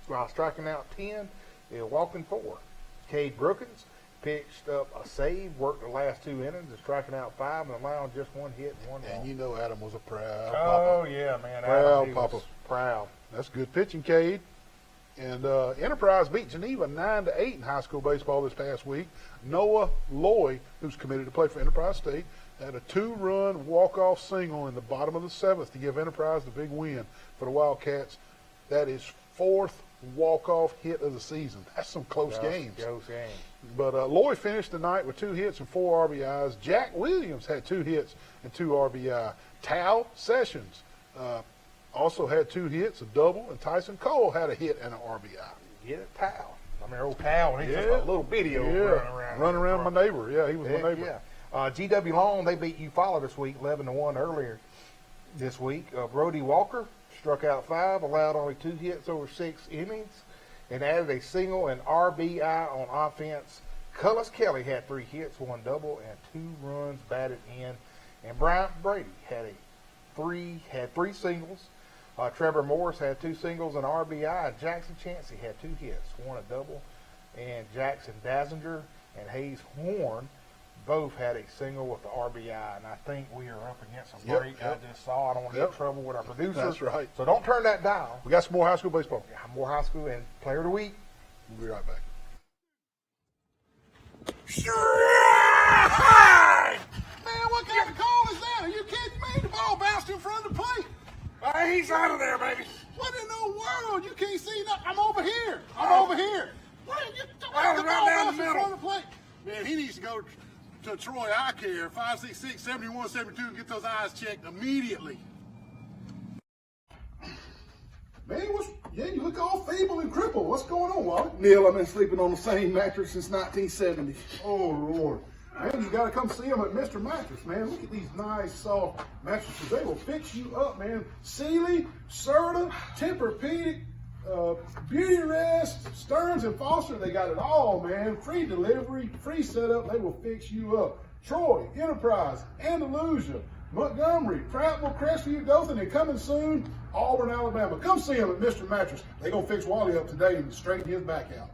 while striking out 10 and walking 4. Cade Brookins pitched up a save, worked the last 2 innings, and striking out 5 and allowing just 1 hit and 1 walk. And you know Adam was a proud Oh, papa. yeah, man. Proud Adam, he was papa. Proud. That's good pitching, Cade. And Enterprise beat Geneva 9-8 in high school baseball this past week. Noah Loy, who's committed to play for Enterprise State, had a 2-run walk-off single in the bottom of the 7th to give Enterprise the big win for the Wildcats. That is 4th walk-off hit of the season. That's some close games. Close games. But Loy finished the night with 2 hits and 4 RBIs. Jack Williams had 2 hits and 2 RBI. Tal Sessions also had 2 hits, a double, and Tyson Cole had a hit and an RBI. Get it, Tal. I mean, old Tal, he's just a little video running around my neighbor. Yeah, he was my Heck neighbor. yeah. GW Long, they beat Eufaula this week, 11-1 earlier this week. Brody Walker struck out 5, allowed only 2 hits over 6 innings, and added a single and RBI on offense. Cullis Kelly had 3 hits, 1 double, and 2 runs batted in. And Bryant Brady had 3 singles. Trevor Morris had 2 singles and RBI. And Jackson Chancey had 2 hits, 1 a double. And Jackson Dazinger and Hayes Horn both had a single with the RBI. And I think we are up against a break. Yep. I just saw. I don't want to get in trouble with our producer. That's right. So don't turn that dial. We got some more high school baseball. More high school and Player of the Week. We'll be right back. Man, what kind of call is that? Are you kidding me? The ball bounced in front of the plate. He's out of there, baby. What in the world? You can't see nothing. I'm over here. What? The ball right down bounced the in middle. front of the plate. Man, he needs to go to Troy Eye Care, 566-7172, and get those eyes checked immediately. Man, you look all feeble and crippled. What's going on, Wally? Neil, I've been sleeping on the same mattress since 1970. Oh, Lord. Man, you got to come see him at Mr. Mattress, man. Look at these nice, soft mattresses. They will fix you up, man. Sealy, Serta, Tempur-Pedic, Beauty Rest, Stearns and Foster, they got it all, man. Free delivery, free setup, they will fix you up. Troy, Enterprise, Andalusia, Montgomery, Prattville, Crestview, Dothan, and coming soon, Auburn, Alabama. Come see them at Mr. Mattress. They're going to fix Wally up today and straighten his back out.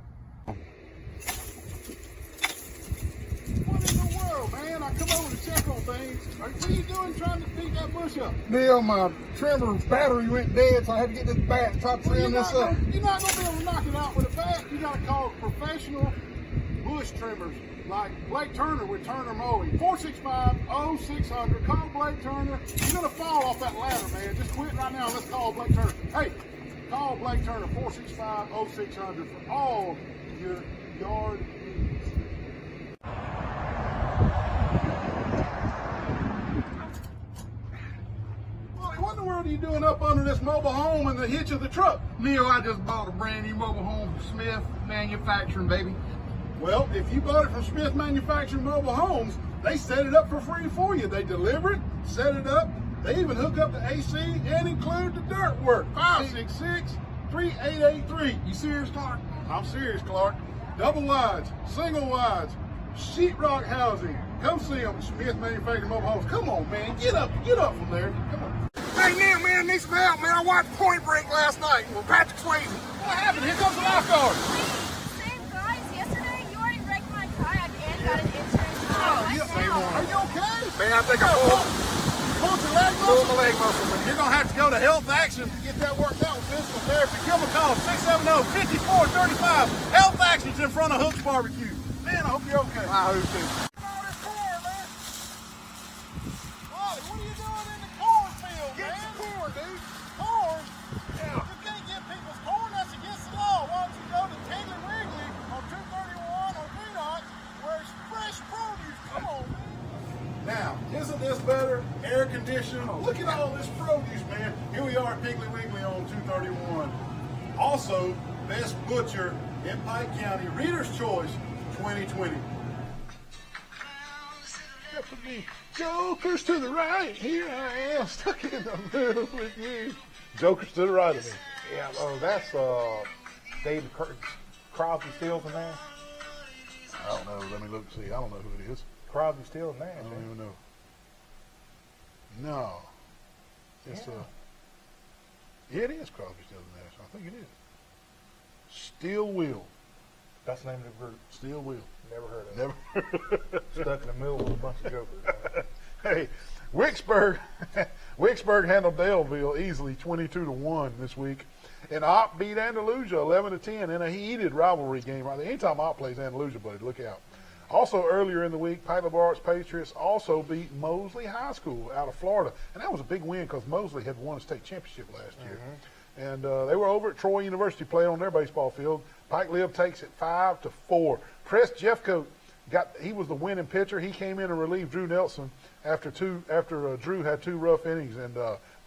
What in the world, man? I come over to check on things. What are you doing trying to beat that bush up? Neil, my trimmer battery went dead, so I had to get this bat and try to Well, trim this up. You're not going to be able to knock it out with a bat. You got to call professional bush trimmers like Blake Turner with Turner Mowing. 465-0600. Call Blake Turner. You're going to fall off that ladder, man. Just quit right now and let's call Blake Turner. Hey, call Blake Turner, 465-0600 for all your yard needs. What in the world are you doing up under this mobile home and the hitch of the truck? Neil, I just bought a brand new mobile home from Smith Manufacturing, baby. Well, if you bought it from Smith Manufacturing Mobile Homes, they set it up for free for you. They deliver it, set it up. They even hook up the AC and include the dirt work. 566-3883. You serious, Clark? I'm serious, Clark. Double wides, single wides, sheetrock housing. Come see them at Smith Manufacturing Mobile Homes. Come on, man. Get up from there. Come on. Hey, Neil, man, I need some help, man. I watched Point Break last night with Patrick Swayze. What happened? Here comes the lifeguard. Same guys, yesterday you already wrecked my kayak and got an insurance. Are you okay? Man, I think I pulled Pulled your leg muscle? my leg muscle. Man. You're going to have to go to Health Action to get that worked out with physical therapy. Give them a call, 670-5435. Health Action's in front of Hook's Barbecue. Man, I hope you're okay. I hope too. Wally, what are you doing in the cornfield, Get man? the corn, dude. Corn? Yeah. You can't get people's corn. That's against the law. Why don't you go to Piggly Wiggly on 231 on Peanuts where it's fresh produce? Come on, man. Now, isn't this better? Air conditioning. Look at all this produce, man. Here we are at Piggly Wiggly on 231. Also, best butcher in Pike County. Reader's Choice 2020. That would be Jokers to the right. Here I am, stuck in the middle with you. Jokers to the right of me. Yeah, that's David Crosby, Stills, and Nash. I don't know. Let me look and see. I don't know who it is. Crosby, Stills, and I Nash. don't man. even know. No. It's yeah, it is Crosby, Stills, and Nash. I think it is. Steel Wheel. That's the name of the group. Steel Wheel. Never heard of it. Never. Stuck in the middle with a bunch of jokers. Hey, Wicksburg handled Daleville easily 22-1 this week. And Opp beat Andalusia 11-10 in a heated rivalry game. Anytime Opp plays Andalusia, buddy, look out. Also earlier in the week, Pilot Arts Patriots also beat Mosley High School out of Florida. And that was a big win because Mosley had won a state championship last year. And they were over at Troy University playing on their baseball field. Pike Liv takes it 5-4. Press Jeffcoat he was the winning pitcher. He came in and relieved Drew Nelson after Drew had two rough innings, and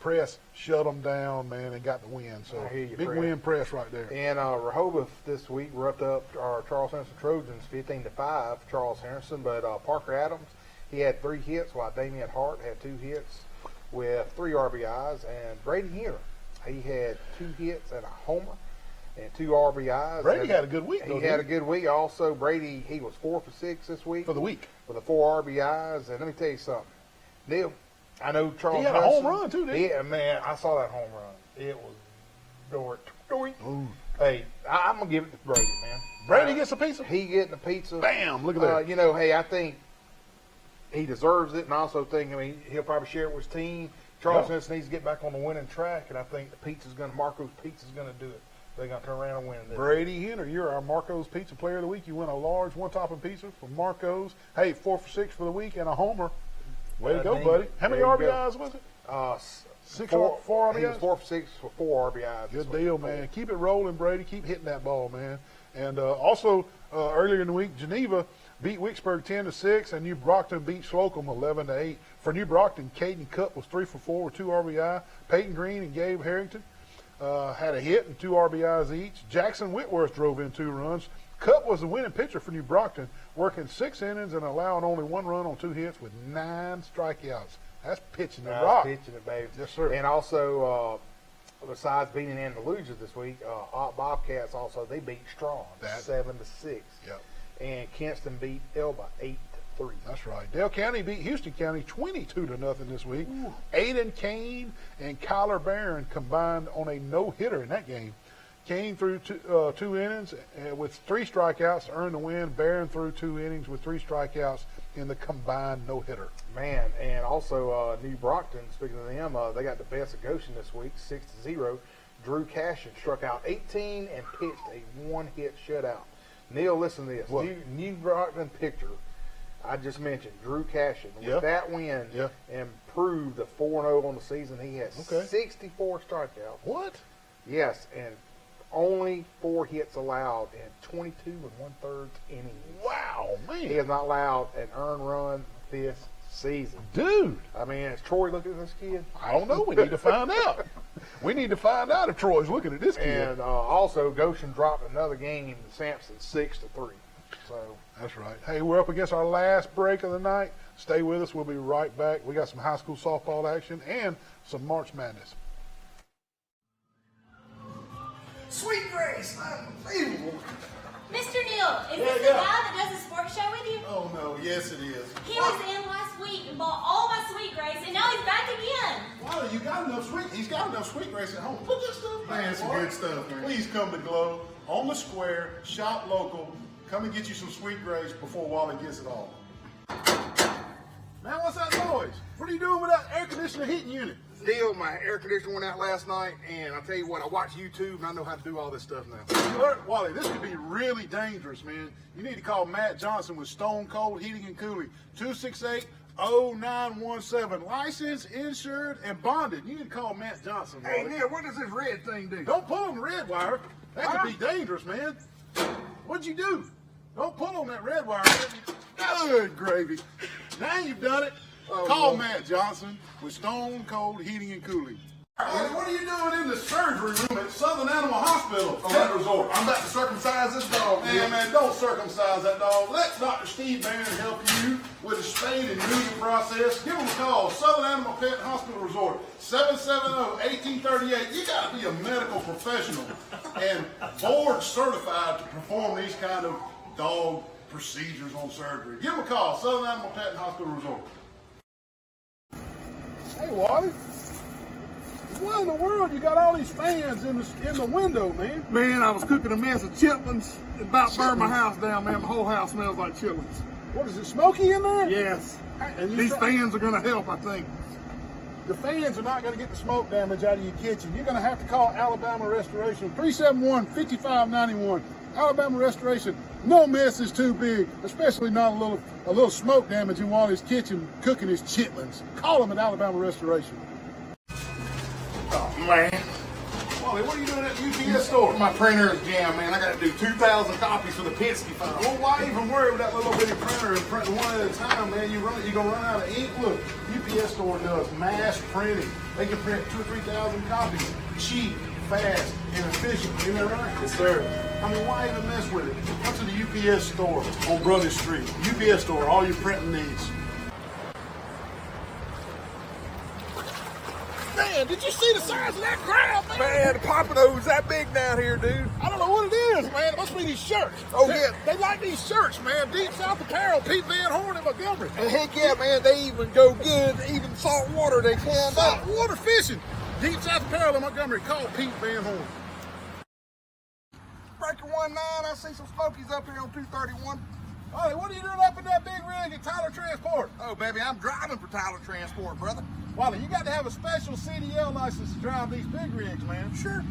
Press shut him down, man, and got the win. So I hear you, big Press. win, Press right there. And Rehoboth this week roughed up our Charles Henderson Trojans 15-5. Charles Henderson, but Parker Adams, he had 3 hits, while Damian Hart had 2 hits with 3 RBIs, and Brady Hunter, he had 2 hits and a homer and 2 RBIs. Brady had a good week, though, He had a good week. Also, Brady, he was 4 for 6 this week For the week. with the 4 RBIs. And let me tell you something, Neil. I know Charles. He had a Henderson, home run, too, didn't he? Yeah, man, I saw that home run. It was doink. Ooh. Hey, I'm gonna give it to Brady, man. Brady gets a pizza? He getting a pizza. Bam, look at that. You know, hey, I think he deserves it, and I also think, I mean, he'll probably share it with his team. Charles Yeah. Henderson needs to get back on the winning track, and I think Marco's Pizza's gonna do it. They're gonna turn around and win. Brady Hunter, you're our Marco's Pizza Player of the Week. You win a large one-topping pizza from Marco's. Hey, 4 for 6 for the week and a homer. Way to go, Ding. buddy. How many There you go. RBIs was it? 6 four He was RBIs? 4 for 6 for 4 RBIs. Good deal, man. Keep it rolling, Brady. Keep hitting that ball, man. And also, earlier in the week, Geneva beat Wicksburg 10-6, and New Brockton beat Slocum 11-8. For New Brockton, Caden Cup was 3 for 4 with 2 RBI. Peyton Green and Gabe Harrington had a hit and 2 RBIs each. Jackson Whitworth drove in 2 runs. Cup was the winning pitcher for New Brockton, working 6 innings and allowing only 1 run on 2 hits with 9 strikeouts. That's pitching the rock. Pitching it, baby. Yes, sir. And also, besides beating Andalusia this week, Bobcats also, they beat Strong That- 7-6. Yep. And Kinston beat Elba 8-3. That's right. Dale County beat Houston County 22-0 this week. Aiden Kane and Kyler Barron combined on a no-hitter in that game. Kane threw two innings with 3 strikeouts to earn the win. Barron threw 2 innings with 3 strikeouts in the combined no-hitter. Man, and also New Brockton, speaking of them, they got the best of Goshen this week, 6-0. Drew Cashin struck out 18 and pitched a 1-hit shutout. Neil, listen to this. What? New Brockton pitcher, I just mentioned, Drew Cashin. With Yeah. that win, Yeah. improved to 4-0 on the season. He has Okay. 64 strikeouts. What? Yes, and only 4 hits allowed in 22 1/3 innings. Wow, He man. has not allowed an earned run this season. Dude, I mean, is Troy looking at this kid? I don't know. We need to find out. We need to find out if Troy's looking at this kid. And also, Goshen dropped another game to Sampson 6-3. So, That's right. Hey, we're up against our last break of the night. Stay with us. We'll be right back. We got some high school softball action and some March Madness. Sweet Grace, unbelievable. Mr. Neal, is this the guy that does the sports show with you? Oh no, yes it is. He was in last week and bought all my Sweet Grace, and now he's back again. Wow, you got enough sweet. He's got enough Sweet Grace at home. Put this stuff back. Man, it's some good stuff, man. Please come to Glow on the square, shop local. Come and get you some Sweet Grace before Wally gets it all. Man, what's that noise? What are you doing with that air conditioner heating unit? Deal, my air conditioner went out last night, and I'll tell you what, I watch YouTube, and I know how to do all this stuff now. You heard, Wally, this could be really dangerous, man. You need to call Matt Johnson with Stone Cold Heating and Cooling, 268-0917. Licensed, insured, and bonded. You need to call Matt Johnson, Hey, Wally. Neil, what does this red thing do? Don't pull on the red wire. That could be dangerous, man. What'd you do? Don't pull on that red wire. Good gravy. Now you've done it. Call Matt Johnson with Stone Cold Heating and Cooling. Hey, what are you doing in the surgery room at Southern Animal Hospital? Pet Resort. I'm about to circumcise this dog. Man, don't circumcise that dog. Let Dr. Steve Barron help you with the spade and neuter process. Give him a call. Southern Animal Pet Hospital Resort, 770-1838. You got to be a medical professional and board certified to perform these kind of dog procedures on surgery. Give him a call. Southern Animal Pet Hospital Resort. Hey, Wally. What in the world? You got all these fans in the window, man. Man, I was cooking a mess of chitlins. It about burned my house down, man. My whole house smells like chitlins. What is it, smoky in there? Yes. And you These try- fans are going to help, I think. The fans are not going to get the smoke damage out of your kitchen. You're going to have to call Alabama Restoration, 371-5591. Alabama Restoration. No mess is too big, especially not a little smoke damage in Wally's kitchen cooking his chitlins. Call them at Alabama Restoration. Oh, man. Wally, what are you doing at the UPS store? My printer is jammed, man. I got to do 2,000 copies for the Penske file. Well, why even worry with that little bitty printer and printing one at a time, man? You're gonna run out of ink. Look, UPS store does mass printing. They can print 2,000 or 3,000 copies, cheap, fast, and efficient. Isn't that right? Yes, sir. I mean, why even mess with it? Come to the UPS store on Brothers Street. UPS store, all your printing needs. Man, did you see the size of that crowd, man? Man, the Pompadour's that big down here, dude. I don't know what it is, man. It must be these shirts. Oh, They- yeah. They like these shirts, man. Deep South Apparel, Pete Van Horn and Montgomery. And heck yeah, man, they even go good, even salt water they can. Salt water fishing. Deep South Apparel in Montgomery. Call Pete Van Horn. Breaker 19, I see some smokies up here on 231. Ollie, what are you doing up in that big rig at Tyler Transport? Oh, baby, I'm driving for Tyler Transport, brother. Wally, you got to have a special CDL license to drive these big rigs, man. Sure.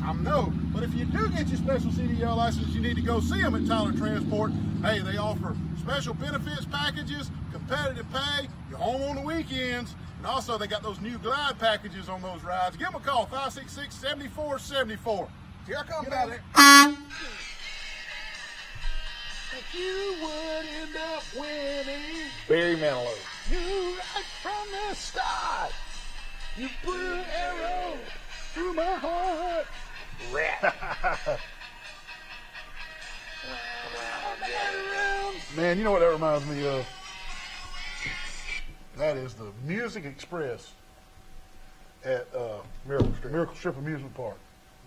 I know, but if you do get your special CDL license, you need to go see them at Tyler Transport. Hey, they offer special benefits packages, competitive pay, you're home on the weekends, and also they got those new glide packages on those rides. Give them a call, 566-7474. Here I come, Get out baby. of But you would end up winning. Barry Manilow. You right from the start. You put an arrow through my heart. Man, you know what that reminds me of? That is the Music Express. at Miracle Strip. Amusement Park.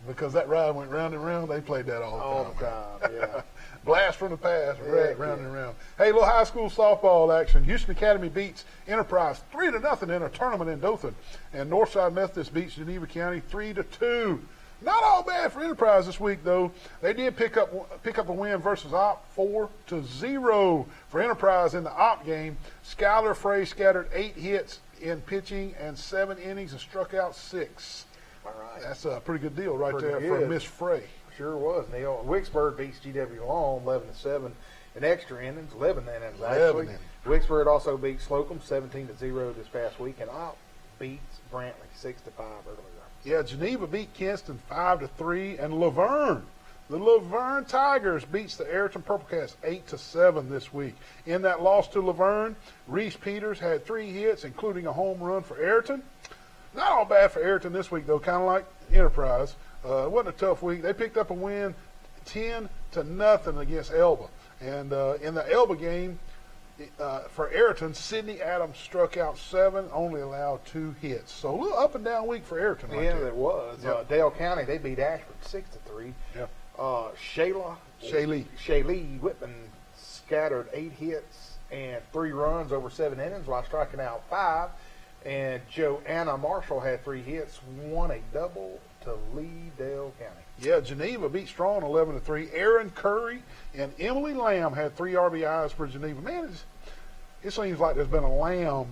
Because that ride went round and round, they played that all the time. All the time, yeah. Blast from the past, Heck round yeah. and round. Hey, little high school softball action. Houston Academy beats Enterprise 3-0 in a tournament in Dothan. And Northside Methodist beats Geneva County 3-2. Not all bad for Enterprise this week, though. They did pick up a win versus Op 4-0 for Enterprise in the Op game. Skylar Frey scattered 8 hits in pitching and 7 innings and struck out 6. All right. That's a pretty good deal right Pretty there for good. Miss Frey. Sure was, Neil. Wicksburg beats GW Long 11-7 in extra innings, 11 innings 11 actually. innings. Wicksburg also beat Slocum 17-0 this past week, and Op beats Brantley 6-5 earlier. Yeah, Geneva beat Kinston 5-3, and Laverne, the Laverne Tigers beats the Ayrton Purple Cats 8-7 this week. In that loss to Laverne, Reese Peters had 3 hits, including a home run for Ayrton. Not all bad for Ayrton this week, though, kind of like Enterprise. It wasn't a tough week. They picked up a win 10-0 against Elba. And in the Elba game, for Ayrton, Sidney Adams struck out 7, only allowed 2 hits. So a little up and down week for Ayrton. Right Yeah, there. it was. Yep. Dale County, they beat Ashford 6-3. Yep. Shaylee Whitman scattered 8 hits and 3 runs over 7 innings while striking out 5. And Joanna Marshall had 3 hits, won a double to lead Dale County. Yeah, Geneva beat Strong 11-3. Aaron Curry and Emily Lamb had 3 RBIs for Geneva. Man, it seems like there's been a Lamb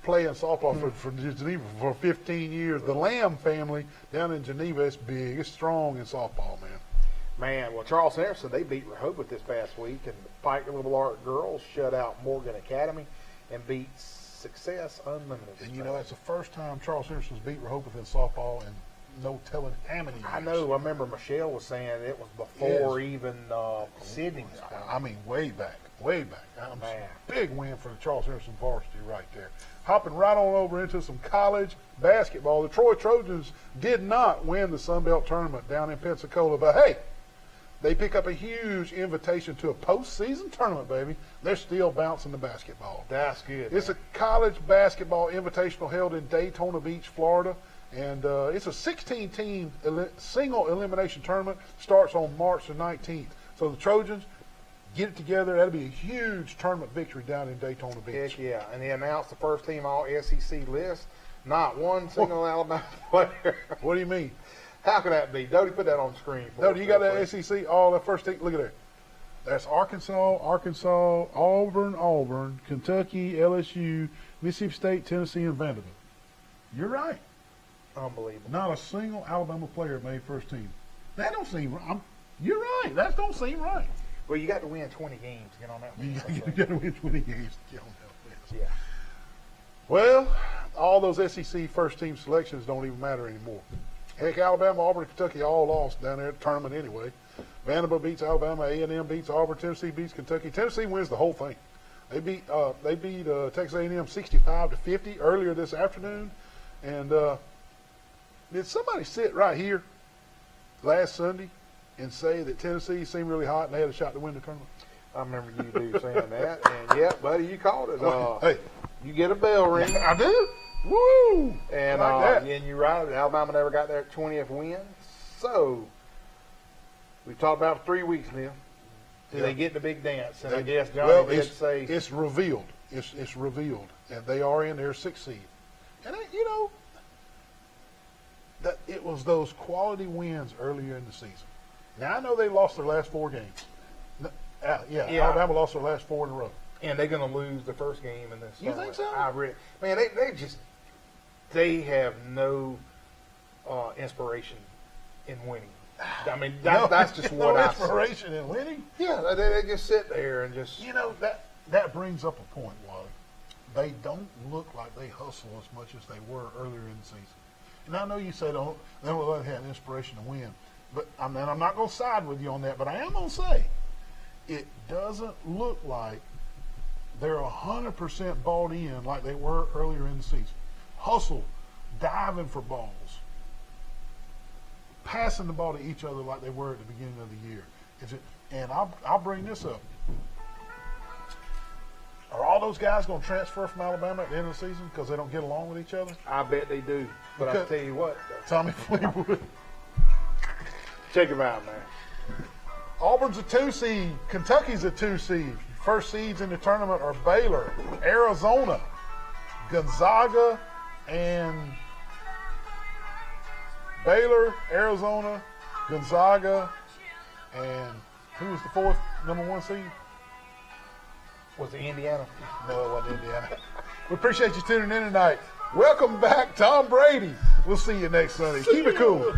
playing softball for Geneva for 15 years. The Lamb family down in Geneva is big. It's strong in softball, man. Man, well, Charles Anderson, they beat Rehoboth this past week, and the Pike Little Art girls shut out Morgan Academy and beat Success Unlimited. And you know, that's the first time Charles Henderson's beat Rehoboth in softball and no telling how many years. I know. I remember Michelle was saying it was before even Sydney's time. I mean, way back. Man. Big win for the Charles Henderson varsity right there. Hopping right on over into some college basketball. The Troy Trojans did not win the Sun Belt tournament down in Pensacola, but hey, they pick up a huge invitation to a postseason tournament, baby. They're still bouncing the basketball. That's good. It's a college basketball invitational held in Daytona Beach, Florida. And it's a 16-team single elimination tournament. Starts on March the 19th. So the Trojans get it together. That'll be a huge tournament victory down in Daytona Beach. Heck yeah. And they announced the first team all SEC list. Not one single Alabama player. What do you mean? How can that be? Dodie, put that on the screen for No, us do you got real that quick. SEC? All the first team. Look at there. That's Arkansas, Auburn, Kentucky, LSU, Mississippi State, Tennessee, and Vanderbilt. You're right. Unbelievable. Not a single Alabama player made first team. That don't seem right. You're right. That don't seem right. Well, you got to win 20 games to get on that You list. got to win 20 games to get on that list. Yeah. Well, all those SEC first team selections don't even matter anymore. Heck, Alabama, Auburn, and Kentucky all lost down there at the tournament anyway. Vanderbilt beats Alabama, A&M beats Auburn, Tennessee beats Kentucky. Tennessee wins the whole thing. They beat Texas A&M 65-50 earlier this afternoon. And did somebody sit right here last Sunday and say that Tennessee seemed really hot and they had a shot to win the tournament? I remember you do saying that. And, yeah, buddy, you called it. Hey, You get a bell ring. I do. Woo! And, Like that. and you're right. Alabama never got their 20th win. So, we've talked about it for 3 weeks now. Do they get the big dance? And I guess Johnny did say... it's revealed. It's revealed. And they are in their 6th seed. And, that it was those quality wins earlier in the season. Now, I know they lost their last 4 games. Alabama lost their last 4 in a row. And they're going to lose the first game in this. You think so? Man, they have no inspiration in winning. I mean, that's just what no I inspiration in winning. Yeah, they just sit there and just. That brings up a point, Wally. They don't look like they hustle as much as they were earlier in the season. And I know you say they don't look like they have inspiration to win, but I'm not going to side with you on that. But I am going to say it doesn't look like they're 100% bought in like they were earlier in the season. Hustle, diving for balls, passing the ball to each other like they were at the beginning of the year. And I'll bring this up. Are all all those guys going to transfer from Alabama at the end of the season because they don't get along with each other? I bet they do. But I'll Because- tell you what, Tommy Fleetwood. check him out, man. Auburn's a 2 seed. Kentucky's a 2 seed. First seeds in the tournament are Baylor, Arizona, Gonzaga, and Baylor, Arizona, Gonzaga, and who was the fourth number 1 seed? Was it Indiana? No, it wasn't Indiana. We appreciate you tuning in tonight. Welcome back, Tom Brady. We'll see you next Sunday. Keep it cool.